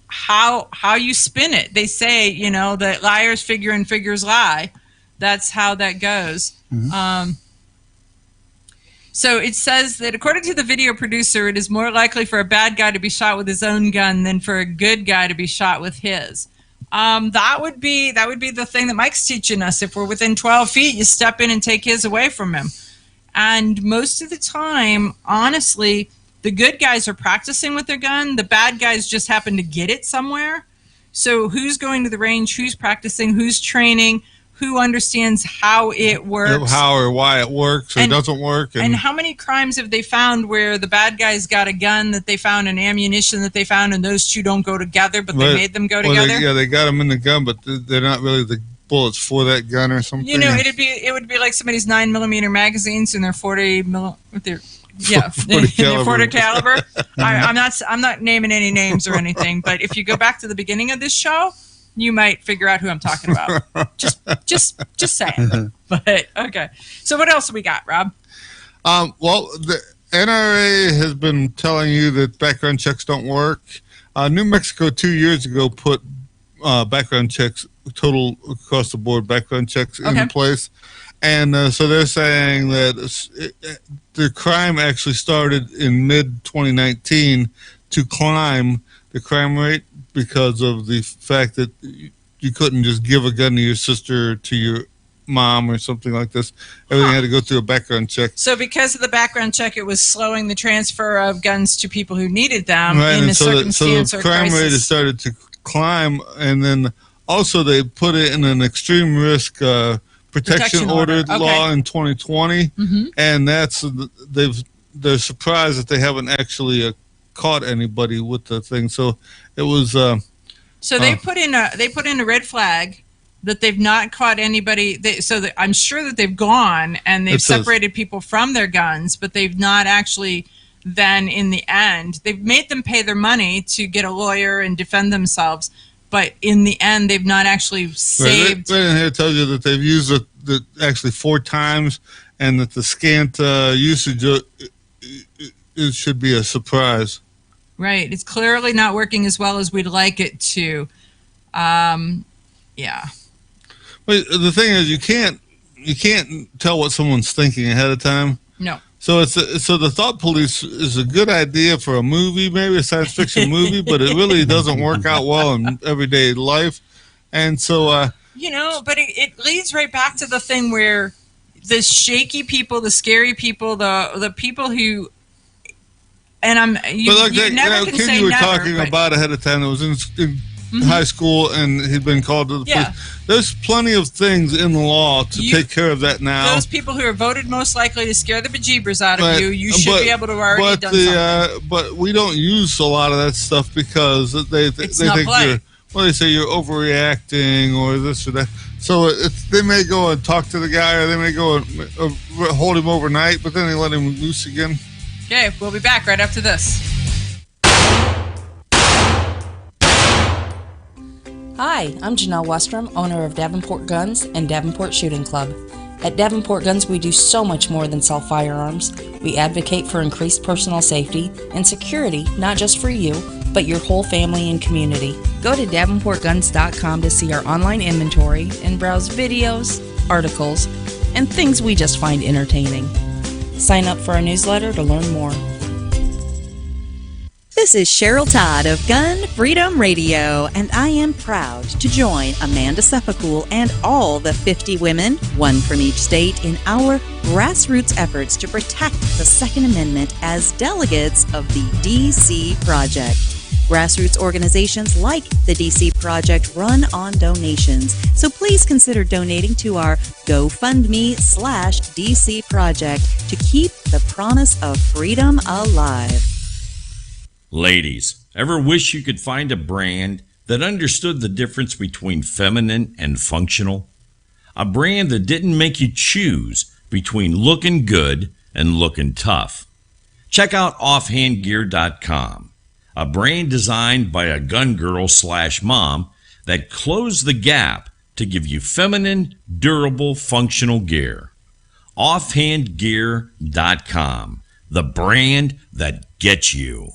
how you spin it. They say, that liars figure and figures lie. That's how that goes. So it says that according to the video producer, it is more likely for a bad guy to be shot with his own gun than for a good guy to be shot with his. That would be the thing that Mike's teaching us. If we're within 12 feet, you step in and take his away from him. And most of the time, honestly, the good guys are practicing with their gun. The bad guys just happen to get it somewhere. So who's going to the range? Who's practicing? Who's training? Who understands how it works? How or why it works or doesn't work. And how many crimes have they found where the bad guys got a gun that they found and ammunition that they found, and those two don't go together, but they made them go together? They got them in the gun, but they're not really the bullets for that gun or something. It would be like somebody's 9mm magazines and their 40 caliber. I'm not naming any names or anything, but if you go back to the beginning of this show, you might figure out who I'm talking about. just saying. But okay. So what else we got, Rob? Well, the NRA has been telling you that background checks don't work. New Mexico 2 years ago put background checks, total across the board background checks in place. And so they're saying that the crime actually started in mid-2019 to climb the crime rate because of the fact that you couldn't just give a gun to your sister or to your mom or something like this. Everything had to go through a background check. So because of the background check, it was slowing the transfer of guns to people who needed them in a circumstance or crisis. So the crime rate has started to climb, and then also they put it in an extreme risk protection order law in 2020, and they're surprised that they haven't actually caught anybody with the thing. So it was. So they put in a red flag that they've not caught anybody. I'm sure that they've gone and they've separated people from their guns, but they've not actually. Then in the end, they've made them pay their money to get a lawyer and defend themselves. But in the end, they've not actually saved. Right in here tells you that they've used it actually 4 times, and that the scant usage it should be a surprise. Right. It's clearly not working as well as we'd like it to. Yeah. But the thing is, you can't tell what someone's thinking ahead of time. No. So the thought police is a good idea for a movie, maybe a science fiction movie, but it really doesn't work out well in everyday life. And so but it leads right back to the thing where the shaky people, the scary people, the people who, and you never can say you were never, talking about ahead of time that was in high school and he'd been called to the police. There's plenty of things in the law to take care of that now. Those people who are voted most likely to scare the bejeebers out of you should be able to already done something. But we don't use a lot of that stuff because they think they say you're overreacting or this or that. So they may go and talk to the guy, or they may go and hold him overnight, but then they let him loose again. Okay, we'll be back right after this. Hi, I'm Janelle Westrom, owner of Davenport Guns and Davenport Shooting Club. At Davenport Guns, we do so much more than sell firearms. We advocate for increased personal safety and security, not just for you, but your whole family and community. Go to DavenportGuns.com to see our online inventory and browse videos, articles, and things we just find entertaining. Sign up for our newsletter to learn more. This is Cheryl Todd of Gun Freedom Radio, and I am proud to join Amanda Seppacool and all the 50 women, one from each state, in our grassroots efforts to protect the Second Amendment as delegates of the DC Project. Grassroots organizations like the DC Project run on donations, so please consider donating to our GoFundMe/DC Project to keep the promise of freedom alive. Ladies, ever wish you could find a brand that understood the difference between feminine and functional? A brand that didn't make you choose between looking good and looking tough. Check out offhandgear.com, a brand designed by a gun girl/mom that closed the gap to give you feminine, durable, functional gear. Offhandgear.com, the brand that gets you.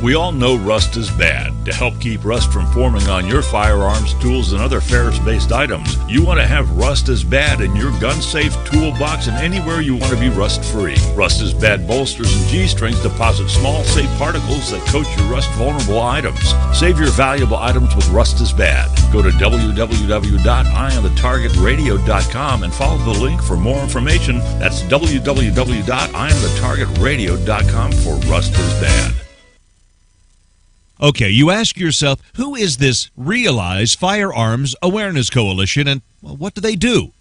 We all know rust is bad. To help keep rust from forming on your firearms, tools, and other ferrous-based items, you want to have Rust is Bad in your gun-safe toolbox and anywhere you want to be rust-free. Rust is Bad bolsters and G-strings deposit small, safe particles that coat your rust-vulnerable items. Save your valuable items with Rust is Bad. Go to www.eyeonthetargetradio.com and follow the link for more information. That's www.eyeonthetargetradio.com for Rust is Bad. Okay, you ask yourself, who is this Realize Firearms Awareness Coalition, and what do they do?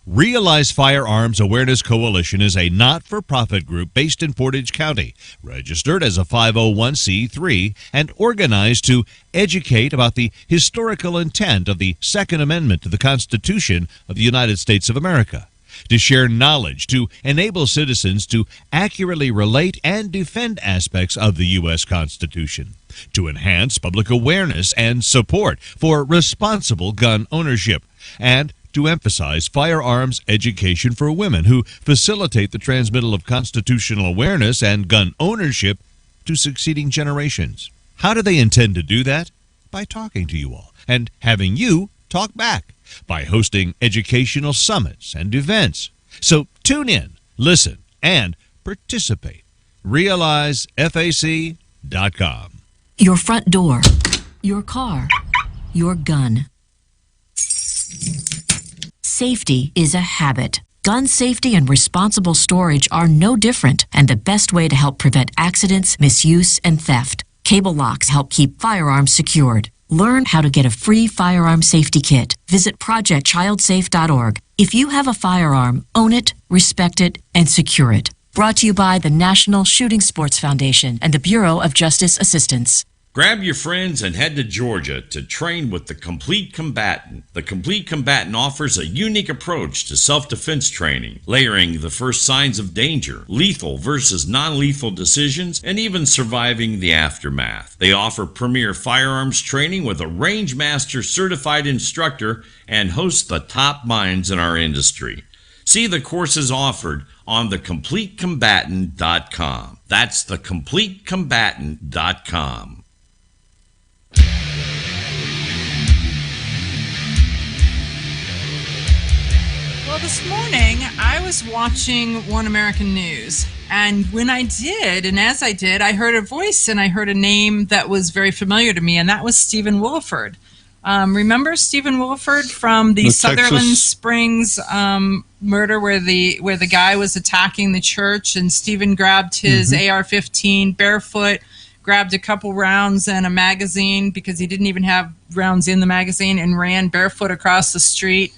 Realize Firearms Awareness Coalition is a not-for-profit group based in Portage County, registered as a 501c3, and organized to educate about the historical intent of the Second Amendment to the Constitution of the United States of America, to share knowledge, to enable citizens to accurately relate and defend aspects of the U.S. Constitution, to enhance public awareness and support for responsible gun ownership, and to emphasize firearms education for women who facilitate the transmittal of constitutional awareness and gun ownership to succeeding generations. How do they intend to do that? By talking to you all and having you talk back, by hosting educational summits and events. So tune in, listen, and participate. RealizeFAC.com. Your front door, your car, your gun. Safety is a habit. Gun safety and responsible storage are no different, and the best way to help prevent accidents, misuse, and theft. Cable locks help keep firearms secured. Learn how to get a free firearm safety kit. Visit ProjectChildSafe.org. If you have a firearm, own it, respect it, and secure it. Brought to you by the National Shooting Sports Foundation and the Bureau of Justice Assistance. Grab your friends and head to Georgia to train with the Complete Combatant. The Complete Combatant offers a unique approach to self-defense training, layering the first signs of danger, lethal versus non-lethal decisions, and even surviving the aftermath. They offer premier firearms training with a Range Master certified instructor and host the top minds in our industry. See the courses offered on thecompletecombatant.com. That's thecompletecombatant.com. Well, this morning I was watching One American News, and when I did, and as I did, I heard a voice and I heard a name that was very familiar to me, and that was Stephen Willeford. Remember Stephen Willeford from the Sutherland Springs murder, where the guy was attacking the church, and Stephen grabbed his AR-15 barefoot, grabbed a couple rounds and a magazine because he didn't even have rounds in the magazine, and ran barefoot across the street.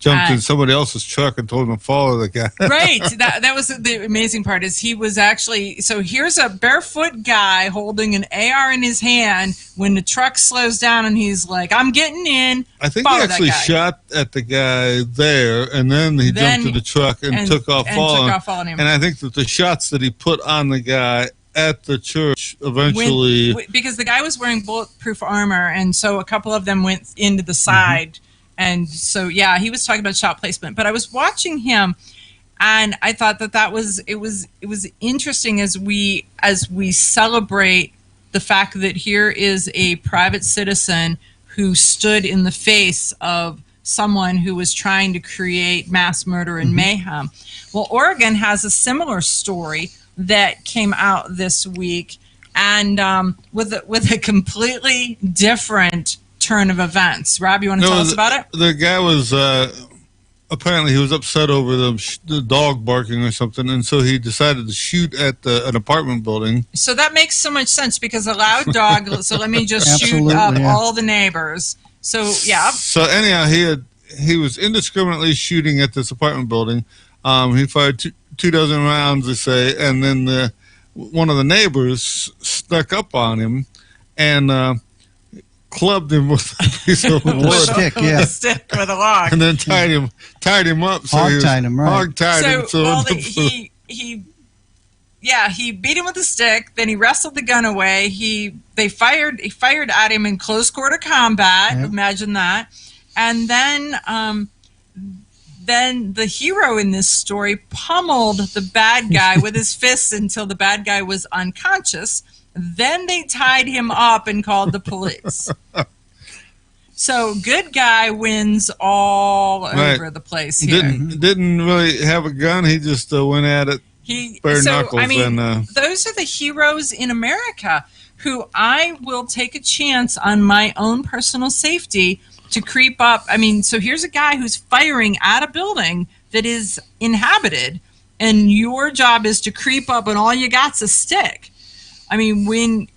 Jumped in somebody else's truck and told him to follow the guy. Right. That was the amazing part, is he was actually, so here's a barefoot guy holding an AR in his hand when the truck slows down, and he's like, I'm getting in. I think he actually shot at the guy there, and then he jumped to the truck and took off following him. And I think that the shots that he put on the guy at the church eventually... because the guy was wearing bulletproof armor, and so a couple of them went into the side. And so, yeah, he was talking about shot placement. But I was watching him, and I thought that it was interesting as we celebrate the fact that here is a private citizen who stood in the face of someone who was trying to create mass murder and mayhem. Well, Oregon has a similar story that came out this week, and with a completely different turn of events. Rob, you want to tell us about it? The guy was apparently he was upset over the dog barking or something, and so he decided to shoot at an apartment building. So that makes so much sense because a loud dog. So let me just shoot up all the neighbors. So yeah. So anyhow, he was indiscriminately shooting at this apartment building. He fired 24 rounds, they say, and then one of the neighbors snuck up on him and clubbed him with a piece of wood. Stick with a log. And then tied him up. So Hog-tied him, right. Hog-tied him. So he beat him with a stick. Then he wrestled the gun away. He fired at him in close quarter combat. Yep. Imagine that. And then the hero in this story pummeled the bad guy with his fists until the bad guy was unconscious. Then they tied him up and called the police. So good guy wins all over the place here. Didn't really have a gun. He just went at it bare knuckles. Those are the heroes in America who I will take a chance on my own personal safety to creep up. So here's a guy who's firing at a building that is inhabited, and your job is to creep up, and all you got's a stick. When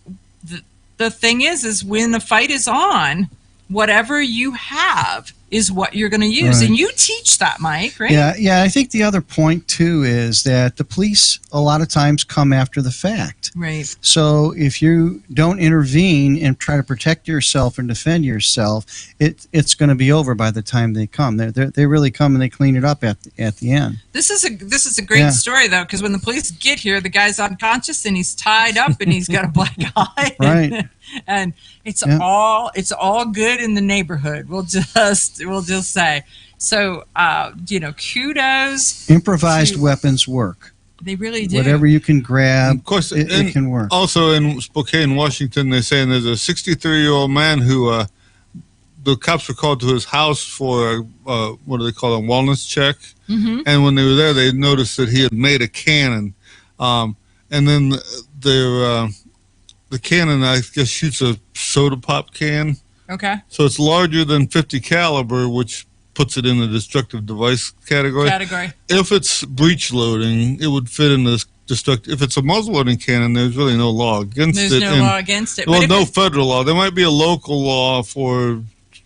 the thing is when the fight is on, whatever you have is what you're going to use. Right. And you teach that, Mike, right? Yeah. I think the other point, too, is that the police a lot of times come after the fact. Right. So if you don't intervene and try to protect yourself and defend yourself, it's going to be over by the time they come. They really come and they clean it up at the end. This is a great story, though, because when the police get here, the guy's unconscious and he's tied up and he's got a black eye. Right. And it's all good in the neighborhood. We'll just say. So kudos. Improvised weapons work. They really do. Whatever you can grab, of course, it can work. Also in Spokane, Washington, they're saying there's a 63-year-old man who the cops were called to his house for what do they call a wellness check, and when they were there, they noticed that he had made a cannon, and then the cannon, I guess, shoots a soda pop can. Okay. So it's larger than .50 caliber, which puts it in the destructive device category. If it's breech loading, it would fit in this destructive. If it's a muzzle loading cannon, there's really no law against it. There's no law against it. Well, no federal law. There might be a local law for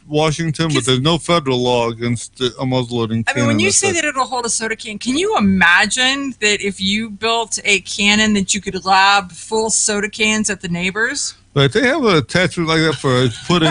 Washington, but there's no federal law against a muzzle loading cannon. When you say that it'll hold a soda can, can you imagine that if you built a cannon that you could lob full soda cans at the neighbors? But they have an attachment like that for putting.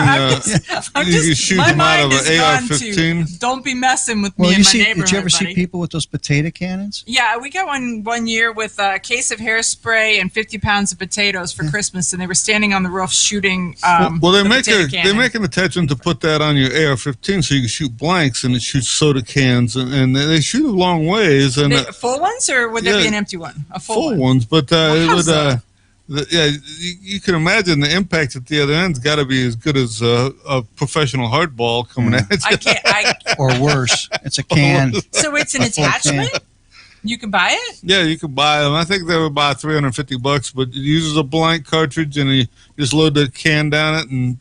You can shoot them out of an AR-15. Don't be messing with me in my neighborhood. Did you ever see people with those potato cannons? Yeah, we got one year with a case of hairspray and 50 pounds of potatoes for Christmas, and they were standing on the roof shooting. They make an attachment to put that on your AR-15 so you can shoot blanks, and it shoots soda cans, and they shoot a long ways. And full ones, or would there be an empty one? A full ones, but it would. You can imagine the impact at the other end's got to be as good as a professional hardball coming at you. Or worse, it's a can. So it's an attachment? You can buy it? Yeah, you can buy them. I think they were about $350, but it uses a blank cartridge, and you just load the can down it, and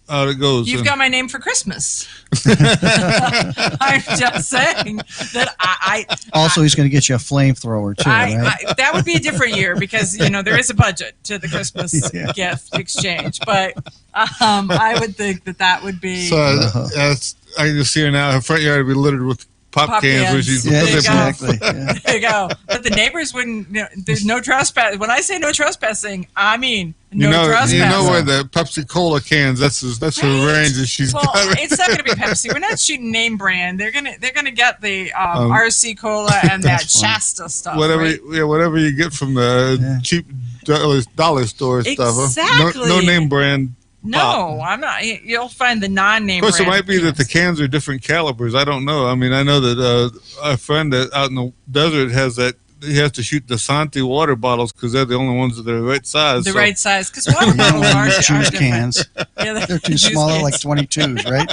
out it goes. You've got my name for Christmas. I'm just saying that I also, he's going to get you a flamethrower too, right? That would be a different year because there is a budget to the Christmas gift exchange, but I would think that would be. So I can just see her now. Her front yard would be littered with pop cans. Exactly. There you go. But the neighbors wouldn't. There's no trespass. When I say no trespassing, I mean no trespassing. You know where the Pepsi Cola cans? That's her range that she's got. Well, it's not going to be Pepsi. We're not shooting name brand. They're gonna get the RC Cola and that Shasta stuff. Whatever you get from the cheap dollar store stuff. Exactly. No name brand. No, I'm not. You'll find the non-name. Of course, it might be that the cans are different calibers. I don't know. I know that a friend out in the desert has that he has to shoot the Santi water bottles because they're the only ones that are the right size. The right size, because water bottles are juice different. cans. Yeah, they're too smaller, like 22s, right?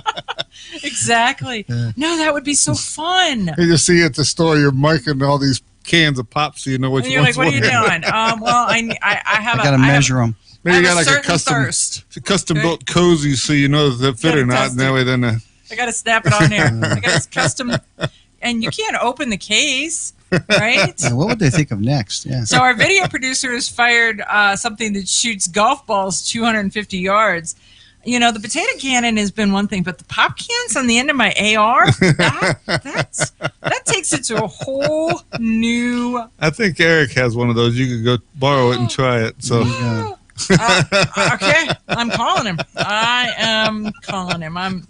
Exactly. No, that would be so fun. You just see at the store, you're marking all these cans of pop, so you know which and you're ones. Like, what are you doing? Well, I got to measure them. Maybe you got like a custom built cozy, so you know if they fit or not. And that way, then I got to snap it on there. I got to custom, and you can't open the case, right? Yeah, what would they think of next? Yeah. So our video producer has fired something that shoots golf balls 250 yards. You know, the potato cannon has been one thing, but the pop cans on the end of my AR, that takes it to a whole new. I think Eric has one of those. You could go borrow it and try it. So. Okay, I'm calling him. I am calling him. And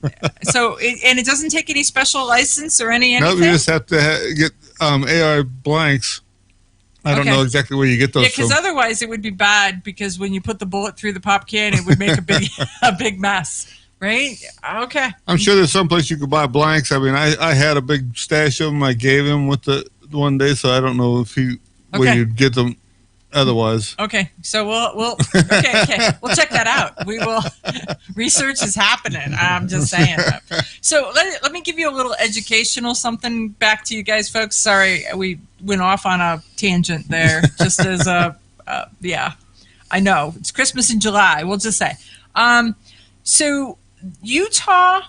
it doesn't take any special license or anything. No, you just have to get AR blanks. I don't know exactly where you get those from. Because otherwise it would be bad, because when you put the bullet through the pop can, it would make a big mess, right? Okay. I'm sure there's someplace you could buy blanks. I mean, I had a big stash of them. I gave him with the one day, so I don't know if where you'd get them otherwise. Okay, so we'll check that out. We will. Research is happening. I'm just saying. So let me give you a little educational something back to you guys, folks. Sorry, we went off on a tangent there. Just as yeah, I know it's Christmas in July. We'll just say. So Utah,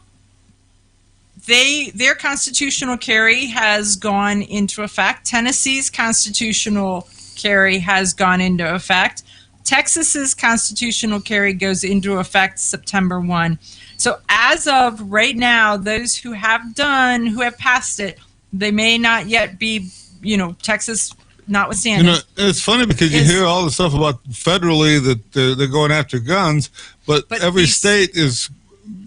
their constitutional carry has gone into effect. Tennessee's constitutional carry has gone into effect. Texas's constitutional carry goes into effect September 1. So as of right now, those who have passed it, they may not yet be, Texas notwithstanding. It's funny because you hear all the stuff about federally that they're going after guns, but every state is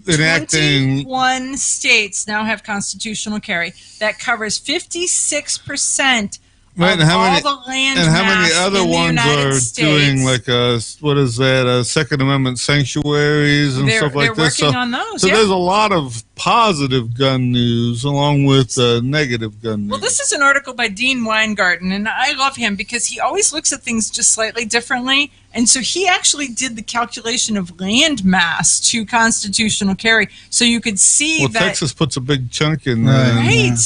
enacting. 21 states now have constitutional carry. That covers 56%. Right, and how many other in ones are doing what is that? Second Amendment sanctuaries and stuff like this. They're working on those. So there's a lot of positive gun news along with negative gun news. Well, this is an article by Dean Weingarten, and I love him because he always looks at things just slightly differently. And so he actually did the calculation of land mass to constitutional carry, so you could see that Texas puts a big chunk in there. Right.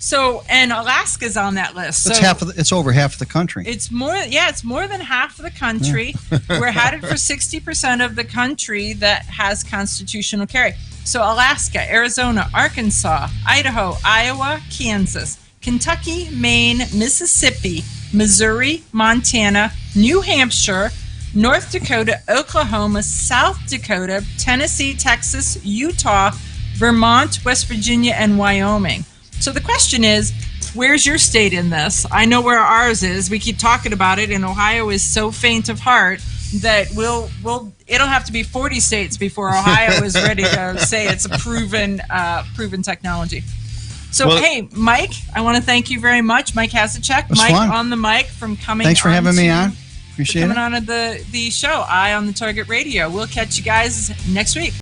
So, and Alaska's on that list. So it's over half of the country. It's more than half of the country. Yeah. We're headed for 60% of the country that has constitutional carry. So Alaska, Arizona, Arkansas, Idaho, Iowa, Kansas, Kentucky, Maine, Mississippi, Missouri, Montana, New Hampshire, North Dakota, Oklahoma, South Dakota, Tennessee, Texas, Utah, Vermont, West Virginia, and Wyoming. So the question is, where's your state in this? I know where ours is. We keep talking about it, and Ohio is so faint of heart that it'll have to be 40 states before Ohio is ready to say it's a proven technology. So, hey, Mike, I want to thank you very much. Mike Hasicek, Mike fun. On the mic from coming. Thanks for having me on. Appreciate coming on the show. Eye on the Target Radio. We'll catch you guys next week.